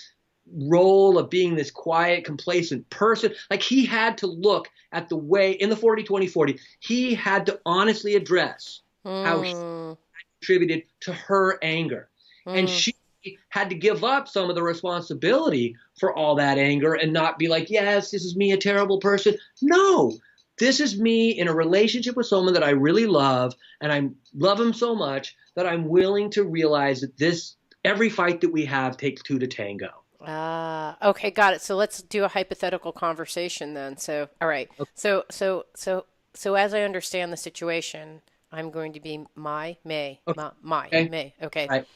role of being this quiet, complacent person. Like he had to look at the way in the 40-20-40, he had to honestly address how he contributed to her anger. And she had to give up some of the responsibility for all that anger and not be like, yes, this is me, a terrible person. No, this is me in a relationship with someone that I really love, and I love him so much that I'm willing to realize that every fight that we have takes two to tango. Okay, got it. So let's do a hypothetical conversation then. So, all right. Okay. So as I understand the situation, I'm going to be May. Okay. Right.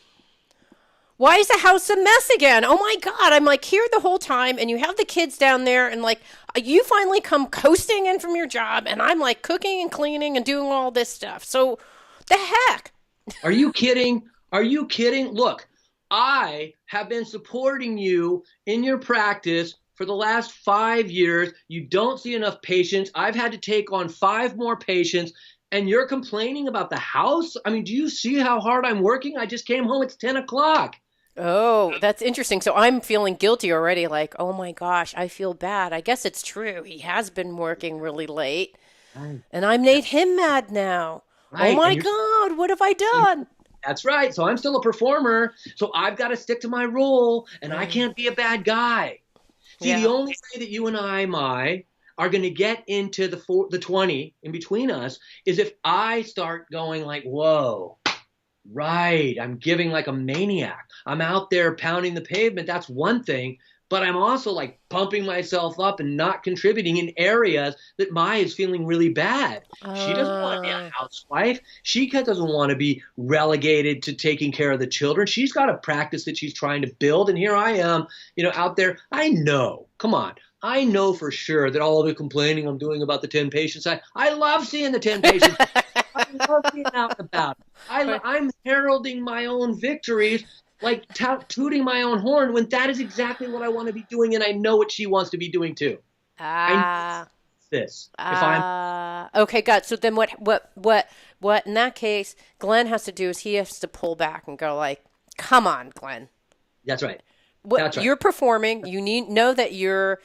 Why is the house a mess again? Oh my God. I'm like here the whole time and you have the kids down there and like you finally come coasting in from your job and I'm like cooking and cleaning and doing all this stuff. So the heck? Are you kidding? Are you kidding? Look, I have been supporting you in your practice for the last 5 years. You don't see enough patients. I've had to take on 5 more patients, and you're complaining about the house? I mean, do you see how hard I'm working? I just came home. It's 10 o'clock. Oh, that's interesting. So I'm feeling guilty already. Like, oh my gosh, I feel bad. I guess it's true. He has been working really late, Right. and I made him mad now. Right. Oh my God, what have I done? That's right. So I'm still a performer. So I've got to stick to my role, and I can't be a bad guy. See, Yeah. the only way that you and I, Mai, are going to get into the 20 in between us is if I start going like, whoa, right, I'm giving like a maniac. I'm out there pounding the pavement. That's one thing. But I'm also like pumping myself up and not contributing in areas that Mai is feeling really bad. She doesn't want to be a housewife. She doesn't want to be relegated to taking care of the children. She's got a practice that she's trying to build. And here I am, out there. I know, come on. I know for sure that all of the complaining I'm doing about the 10 patients, I love seeing the 10 patients. I love being out and about. I'm heralding my own victories, like tooting my own horn, when that is exactly what I want to be doing, and I know what she wants to be doing too. I know this. Okay, got it. So then what in that case Glenn has to do is he has to pull back and go like, come on, Glenn. That's right. That's right. You're performing. You know that your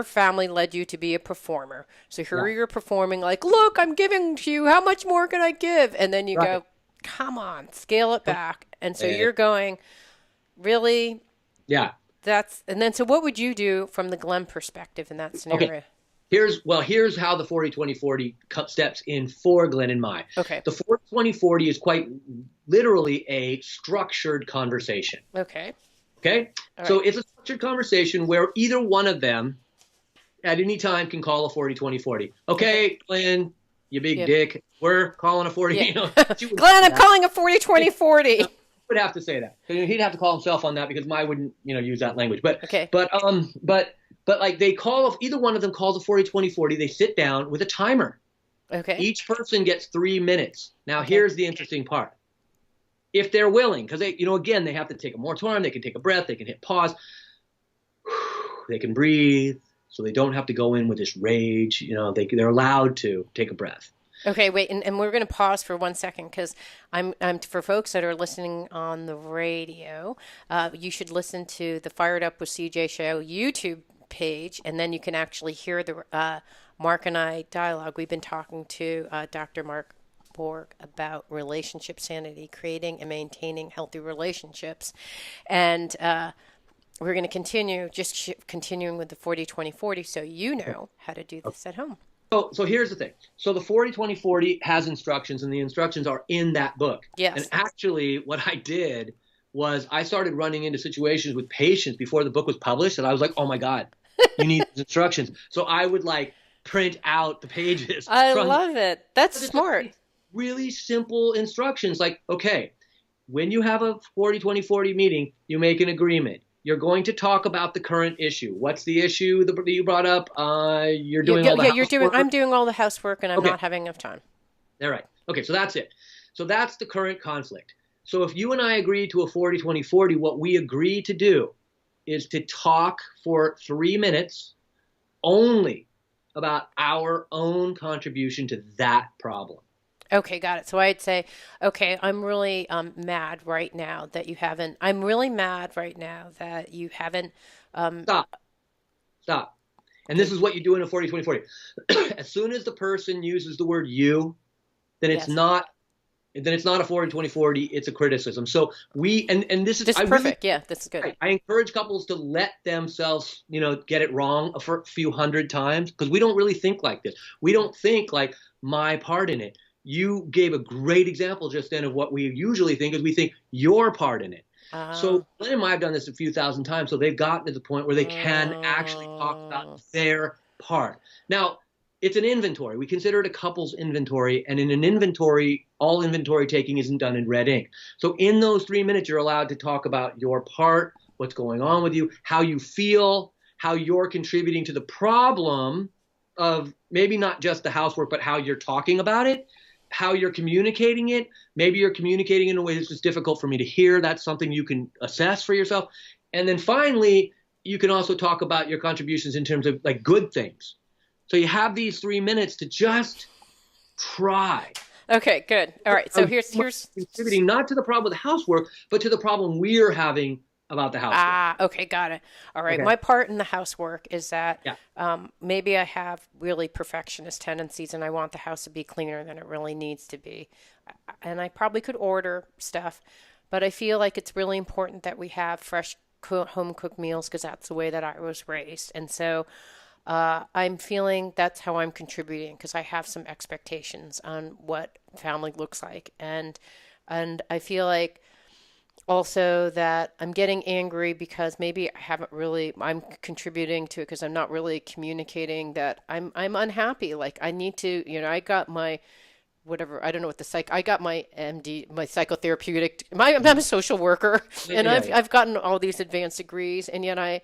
family led you to be a performer. So here you're performing like, look, I'm giving to you. How much more can I give? And then you go, come on, scale it back. And so you're going, really? Yeah. And then so what would you do from the Glenn perspective in that scenario? Okay. Here's how the 40-20-40 steps in for Glenn and Mai. Okay. The 40-20-40 is quite literally a structured conversation. Okay. Okay? So it's a structured conversation where either one of them at any time can call a 40-20-40. Okay, Glenn, you big dick. We're calling a 40. Yeah. Glenn, I'm calling a 40-20-40. Would have to say that. He'd have to call himself on that because Mai wouldn't, use that language. But like they call, either one of them calls a 40-20-40. They sit down with a timer. Okay. Each person gets 3 minutes. Now here's the interesting part. If they're willing, because they, again, they have to take a moratorium. They can take a breath. They can hit pause. They can breathe, So they don't have to go in with this rage. They're allowed to take a breath. Okay, wait, and we're going to pause for 1 second because I'm for folks that are listening on the radio, you should listen to the Fired Up with CJ show YouTube page, and then you can actually hear the Mark and I dialogue. We've been talking to Dr. Mark Borg about relationship sanity, creating and maintaining healthy relationships, and we're going to continue, continuing with the 40-20-40, so you know how to do this at home. So here's the thing. So the 40-20-40 has instructions, and the instructions are in that book. Yes. And actually, what I did was I started running into situations with patients before the book was published, and I was like, oh my God, you need these instructions. So I would print out the pages. I love it. That's smart. Really simple instructions like, okay, when you have a 40-20-40 meeting, you make an agreement. You're going to talk about the current issue. What's the issue that you brought up? You're doing all the housework. I'm doing all the housework, and I'm not having enough time. All right. Okay, so that's it. So that's the current conflict. So if you and I agree to a 40-20-40, what we agree to do is to talk for 3 minutes only about our own contribution to that problem. Okay, got it. So I'd say, okay, I'm really mad right now that you haven't. I'm really mad right now that you haven't. Stop. And this is what you do in a 40-20-40. As soon as the person uses the word you, then it's not. Then it's not a 40-20-40. It's a criticism. So and this is perfect. Yeah, this is good. I encourage couples to let themselves, get it wrong a few hundred times, because we don't really think like this. We don't think like my part in it. You gave a great example just then of what we usually think is we think your part in it. So Glenn and I have done this a few thousand times, so they've gotten to the point where they can actually talk about their part. Now, it's an inventory. We consider it a couple's inventory, and in an inventory, all inventory taking isn't done in red ink. So in those 3 minutes, you're allowed to talk about your part, what's going on with you, how you feel, how you're contributing to the problem of maybe not just the housework, but how you're talking about it, how you're communicating it. Maybe you're communicating in a way that's just difficult for me to hear. That's something you can assess for yourself. And then finally, you can also talk about your contributions in terms of good things. So you have these 3 minutes to just try. Okay, good. All right. So here's contributing not to the problem with the housework, but to the problem we're having about the housework. Okay, got it. All right. Okay. My part in the housework is that maybe I have really perfectionist tendencies, and I want the house to be cleaner than it really needs to be. And I probably could order stuff, but I feel like it's really important that we have fresh home cooked meals, because that's the way that I was raised. And so I'm feeling that's how I'm contributing, because I have some expectations on what family looks like. And I feel like also that I'm getting angry because maybe I'm contributing to it because I'm not really communicating that I'm unhappy. Like I need to, I got my whatever, I don't know what I got my MD, my psychotherapeutic, I'm a social worker, and I've gotten all these advanced degrees, and yet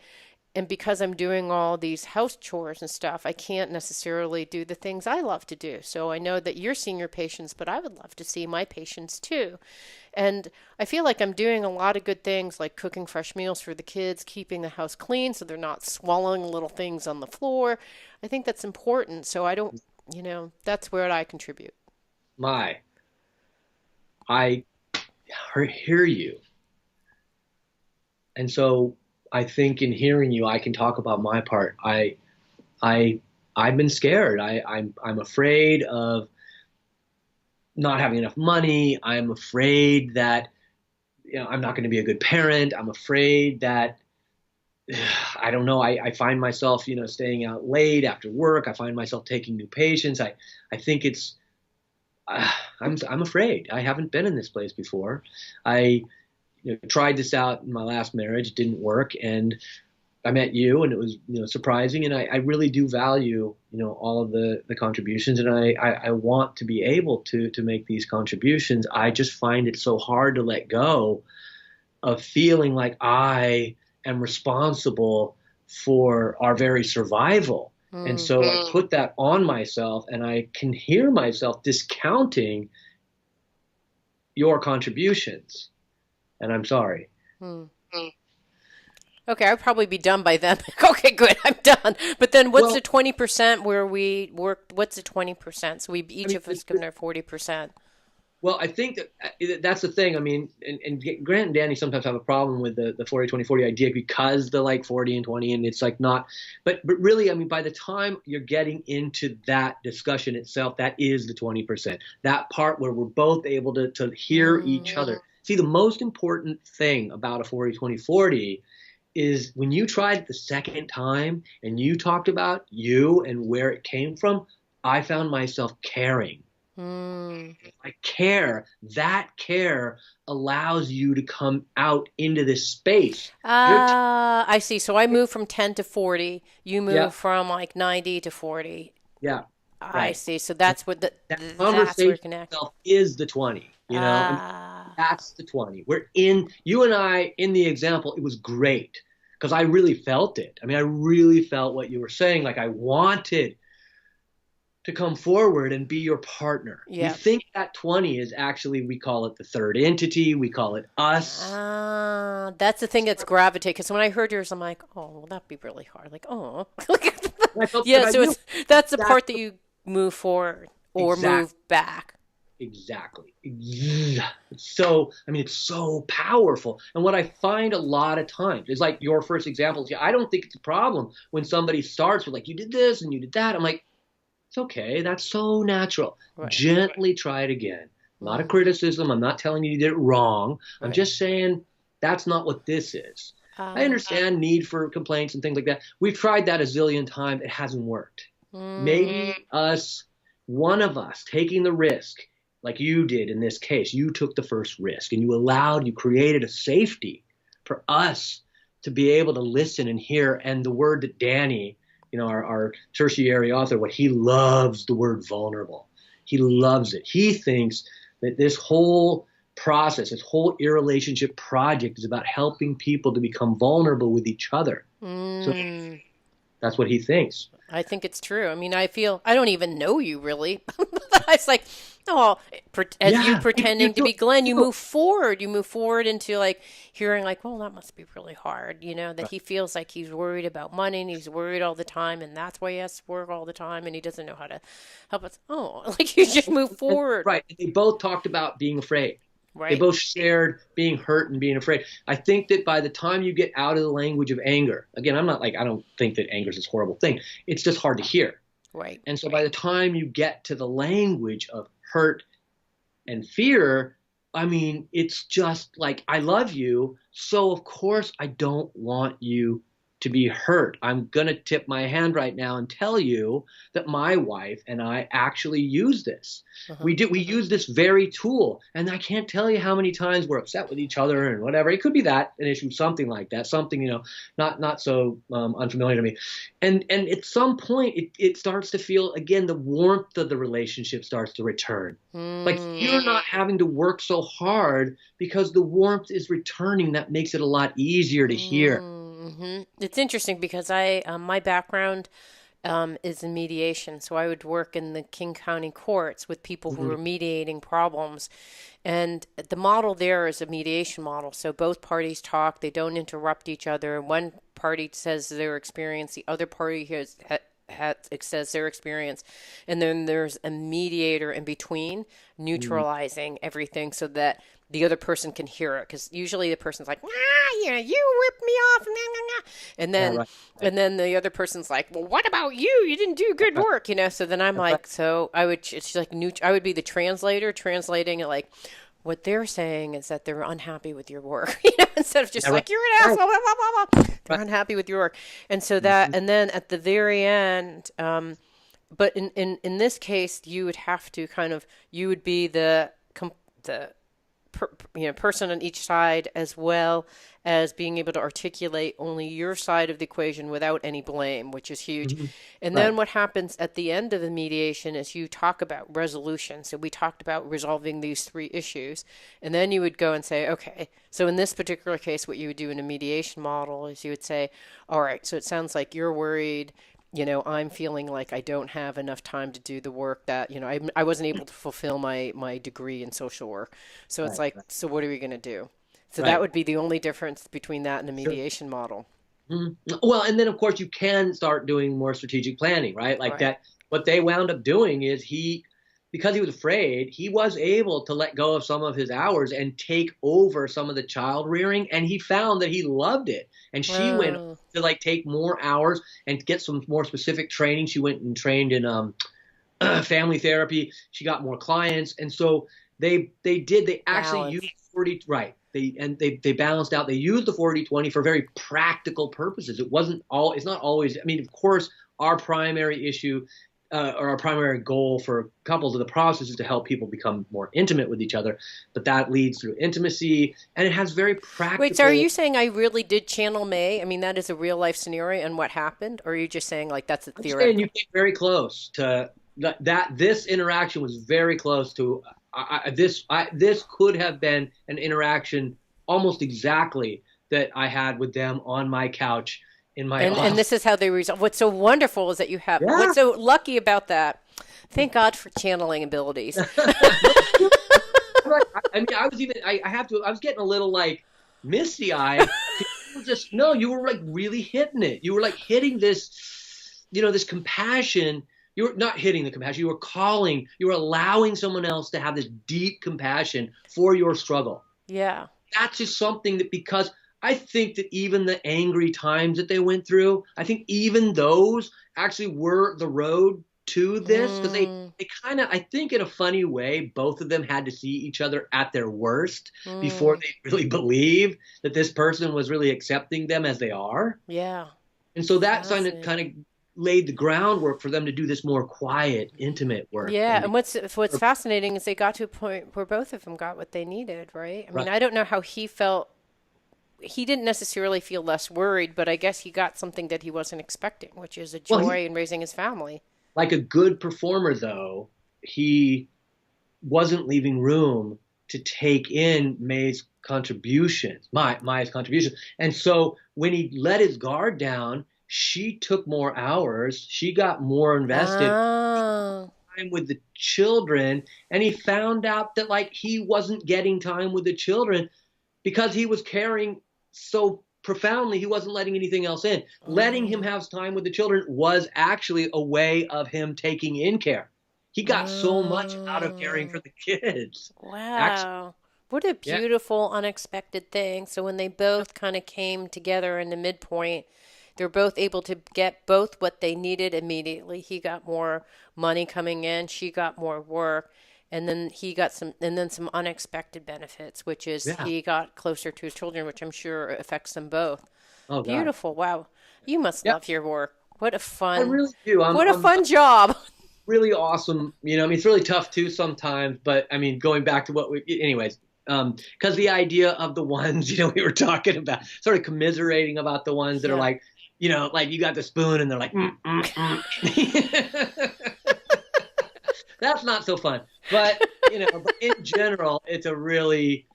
and because I'm doing all these house chores and stuff, I can't necessarily do the things I love to do. So I know that you're seeing your patients, but I would love to see my patients too. And I feel like I'm doing a lot of good things, like cooking fresh meals for the kids, keeping the house clean so they're not swallowing little things on the floor. I think that's important. So I don't, that's where I contribute. I hear you. And so I think in hearing you, I can talk about my part. I've been scared. I'm afraid of not having enough money. I'm afraid that I'm not going to be a good parent. I'm afraid that I don't know. I find myself staying out late after work. I find myself taking new patients. I think it's I'm afraid. I haven't been in this place before. I tried this out in my last marriage. It didn't work, and I met you, and it was surprising. And I really do value all of the contributions, and I want to be able to make these contributions. I just find it so hard to let go of feeling like I am responsible for our very survival. And so I put that on myself, and I can hear myself discounting your contributions. And I'm sorry. Okay, I'd probably be done by then. Okay, good, I'm done. But then what's the Well, 20% where we work? What's the 20%? So we I each mean, of us given our 40%. well, I think that that's the thing. I mean, and Grant and Danny sometimes have a problem with the 40, 20, 40 idea because the like 40 and 20, and it's like not, but really, I mean, by the time you're getting into that discussion itself, that is the 20%. That part where we're both able to hear each Mm. other. See, the most important thing about a 40, 20, 40 is when you tried it the second time and you talked about you and where it came from, I found myself caring. Mm. I care. That care allows you to come out into this space. You're, I see. So I move from 10 to 40. You yeah, move from like 90 to 40. yeah, I right. see. So And that's what that that's where we conversation connect. itself is the 20. I mean, Ah. that's the 20. We're in, you and I, in the example, it was great because I really felt it. I mean, I really felt what you were saying. Like I wanted to come forward and be your partner. We Yeah. think that 20 is actually, we call it the third entity, we call it us. Ah, that's the thing that's gravitate. Because when I heard yours, I'm like, oh, well, that'd be really hard. Like, oh, And I felt that yeah. about So you. it's that's the part that Exactly. you move forward or Exactly. move back. Exactly. So, I mean, it's so powerful. And what I find a lot of times is like your first example. Yeah, I don't think it's a problem when somebody starts with like, you did this and you did that. I'm like, it's okay. That's so natural. Right. Gently try it again. Not a Mm, criticism. I'm not telling you you did it wrong. I'm right. just saying that's not what this is. I Uh, understand need for complaints and things like that. We've tried that a zillion times. It hasn't worked. mm, Maybe one of us, taking the risk, like you did in this case, you took the first risk and you created a safety for us to be able to listen and hear. And the word that Danny, our tertiary author, what he loves the word vulnerable. He loves it. He thinks that this whole process, this whole interrelationship project is about helping people to become vulnerable with each other. So mm. that's what he thinks. I think it's true. I mean, I feel I don't even know you really. It's like, oh, as you Yeah, you pretending to do. be Glenn, you You move forward. You move forward into like hearing like, well, that must be really hard. That do. he feels like he's worried about money and he's worried all the time, and that's why he has to work all the time, and he doesn't know how to help us. Oh, like you just move forward, Right. They both talked about being afraid. They right? both shared being hurt and being afraid. I think that by the time you get out of the language of anger, again, I don't think that anger is this horrible thing. It's just hard to hear. Right. And so by the time you get to the language of hurt and fear, I mean, it's just like, I love you. So of course I don't want you to be hurt. I'm going to tip my hand right now and tell you that my wife and I actually use this. Uh-huh. We use this very tool. And I can't tell you how many times we're upset with each other and whatever. It could be that an issue, something like that, something, not so unfamiliar to me. And at some point it starts to feel, again, the warmth of the relationship starts to return. Like Mm. you're not having to work so hard because the warmth is returning. That makes it a lot easier to hear. Mm-hmm. It's interesting because my background is in mediation. So I would work in the King County courts with people who Mhm. were mediating problems. And the model there is a mediation model. So both parties talk, they don't interrupt each other. One party says their experience, the other party says their experience. And then there's a mediator in between, Mhm. neutralizing everything so that the other person can hear it. Because usually the person's like, yeah, you ripped me off. Nah, nah, nah. And Yeah, then right, right, and then the other person's like, well, what about you? You didn't do good right, work. So then I'm right. like, so it's like I would be the translator translating it like, what they're saying is that they're unhappy with your work, instead of just Yeah, right, like, you're an right, asshole, blah, blah, blah, blah. They're right. unhappy with your work. And so Mhm. and then at the very end, but in this case, you would have to you would be the person on each side, as well as being able to articulate only your side of the equation without any blame, which is huge. Mhm. And Right. then what happens at the end of the mediation is you talk about resolution. So we talked about resolving these three issues. And then you would go and say, okay, so in this particular case, what you would do in a mediation model is you would say, all right, so it sounds like you're worried. I'm feeling like I don't have enough time to do the work that, I wasn't able to fulfill my degree in social work. So it's Right. like, Right. so what are we going to do? So that Right. would be the only difference between that and a So mediation model. Mhm. Well, and then of course you can start doing more strategic planning, right? Like Right. that. What they wound up doing is because he was afraid, he was able to let go of some of his hours and take over some of the child rearing, and he found that he loved it. And she went Oh, to like take more hours and get some more specific training. She went and trained in family therapy. She got more clients, and so they actually balance. used 40 right. They balanced out. They used the 40-20 for very practical purposes. It's not always. I mean, of course, our primary issue or our primary goal for couples of the process is to help people become more intimate with each other. But that leads through intimacy, and it has very Wait, so are practical. you saying I really did channel May? I mean, that is a real life scenario and what happened? Or are you just saying like that's a I'm saying you theoretical? came very close to that. This interaction was very close to this could have been an interaction almost exactly that I had with them on my couch in my And office. this is how they resolve. What's so wonderful is that you have, Yeah. what's so lucky about that? Thank God for channeling abilities. I mean, I was getting a little like misty eyed. No, you were like really hitting it. You were like hitting this, this compassion. You were not hitting the compassion. You were allowing someone else to have this deep compassion for your struggle. Yeah. That's just something that, because I think that even the angry times that they went through, I think even those actually were the road to this, because Mm, they kind of, I think in a funny way, both of them had to see each other at their worst before mm, they really believe that this person was really accepting them as they are. yeah. And so that kind Fascinating. of laid the groundwork for them to do this more quiet, intimate work. Yeah, And and what's fascinating is they got to a point where both of them got what they needed, right? I mean, right. I don't know how he felt. He didn't necessarily feel less worried, but I guess he got something that he wasn't expecting, which is a Well, joy in raising his family. like a good performer, though, he wasn't leaving room to take in Maya's contributions. And so when he let his guard down, she took more hours. She got more invested Oh, time with the children. And he found out that like he wasn't getting time with the children because he was caring so profoundly. He wasn't letting anything else in. Letting him oh, have time with the children was actually a way of him taking in care. He got so much out of caring for oh. the kids. Actually, Wow. What a yeah. beautiful, unexpected thing. So when they both kind of came together in the midpoint, they're both able to get both what they needed immediately. He got more money coming in, she got more work, and then he got some unexpected benefits, which is Yeah. he got closer to his children, which I'm sure affects them both. Oh God. Beautiful. Wow. You must Yeah, love your work. I really do. What a fun job. Really awesome. I mean, it's really tough too sometimes, but I mean, going back to anyways, because the idea of the ones, we were talking about, sort of commiserating about the ones that are Yeah. like, like you got the spoon and they're like, that's not so fun. But but in general, it's a really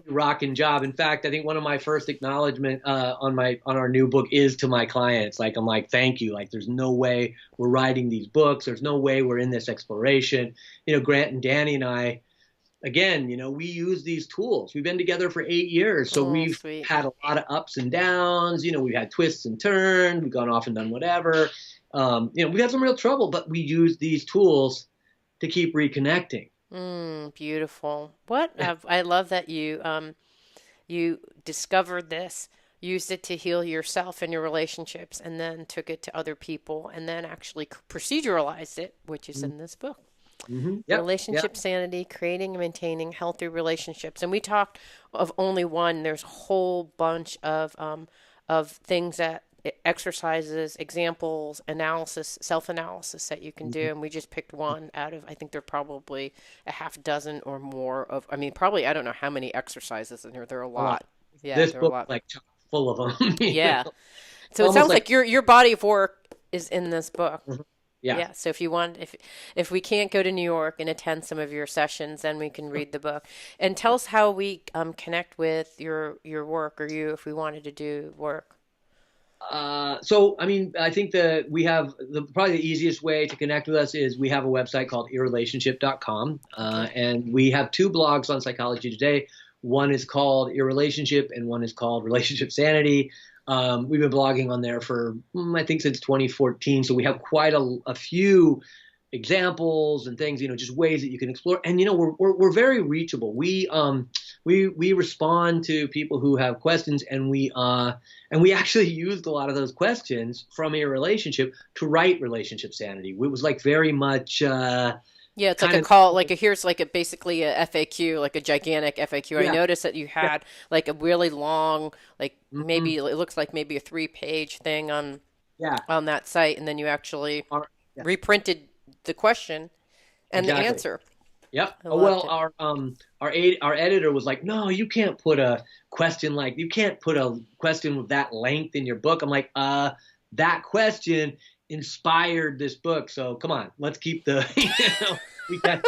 rocking job. In fact, I think one of my first acknowledgement on our new book is to my clients. Like I'm like, thank you. Like there's no way we're writing these books. There's no way we're in this exploration. Grant and Danny and I, again, we use these tools. We've been together for 8 years, so Oh, we've sweet. had a lot of ups and downs. We've had twists and turns. We've gone off and done whatever. We've had some real trouble, but we use these tools to keep reconnecting. Beautiful. I love that you discovered this, used it to heal yourself and your relationships, and then took it to other people, and then actually proceduralized it, which is in this book. Mm-hmm. Yep. Yep. Relationship sanity, creating and maintaining healthy relationships. And we talked of only one. There's a whole bunch of things that exercises, examples, analysis, self-analysis that you can do. And we just picked one out of, I think there are probably a half dozen or more of, I mean, probably, I don't know how many exercises in here. There are a A lot. lot. Yeah, This there are a book lot. like chock full of them. Yeah. So it Almost sounds like like your body of work is in this book. yeah. Yeah, so if you want, if we can't go to New York and attend some of your sessions, then we can read the book. And tell us how we connect with your work, or you if we wanted to do work. So I mean, I think that we have probably the easiest way to connect with us is we have a website called irrelationship.com, Okay. and we have two blogs on Psychology Today. One is called Irrelationship, and one is called Relationship Sanity. We've been blogging on there for, I think, since 2014. So we have quite a few examples and things, just ways that you can explore. And we're very reachable. We respond to people who have questions, and we actually used a lot of those questions from a relationship to write Relationship Sanity. It was like very much Yeah, it's like kind a of call, like here's like a basically a FAQ, like a gigantic FAQ. I yeah, noticed that you yeah. had like a really long, like Mhm. maybe it looks like maybe a 3-page thing Yeah. on that site, and then you actually Yeah, reprinted the question and the exactly. answer. Yep. I loved Well, it. our editor was like, "No, you can't put a question like you can't put a question with that length in your book." I'm like, that question inspired this book. So come on, let's keep the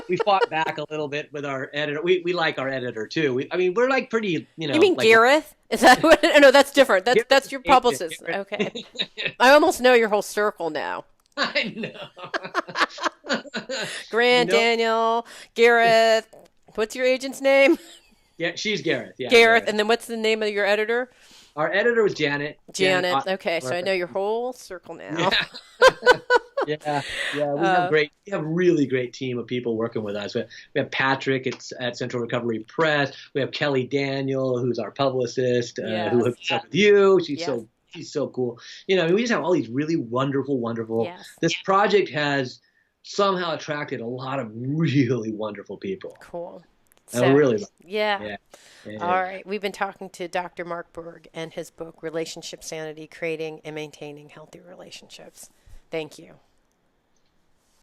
we fought back a little bit with our editor. We like our editor too. I mean, we're like pretty, You mean like Gareth? Is that what? No, that's different. That's Garrett's that's your agent. publicist. Okay. Garrett. I almost know your whole circle now. I know. Grant, No, Daniel, Gareth. What's your agent's name? yeah, she's Gareth. Yeah, Gareth. Gareth. And then what's the name of your editor? Our editor was Janet. Janet. Janet. Okay, so I know your whole circle now. Yeah. Yeah, yeah, Uh, we have really great team of people working with us. We have Patrick at Central Recovery Press. We have Kelly Daniel, who's our publicist, who yes. hooks up with you. Yes. She's so cool. We just have all these really wonderful. Yes. This project has somehow attracted a lot of really wonderful people. Cool. And I So, really love yeah. it. Yeah, All yeah. right. We've been talking to Dr. Mark Berg and his book, Relationship Sanity, Creating and Maintaining Healthy Relationships. Thank you.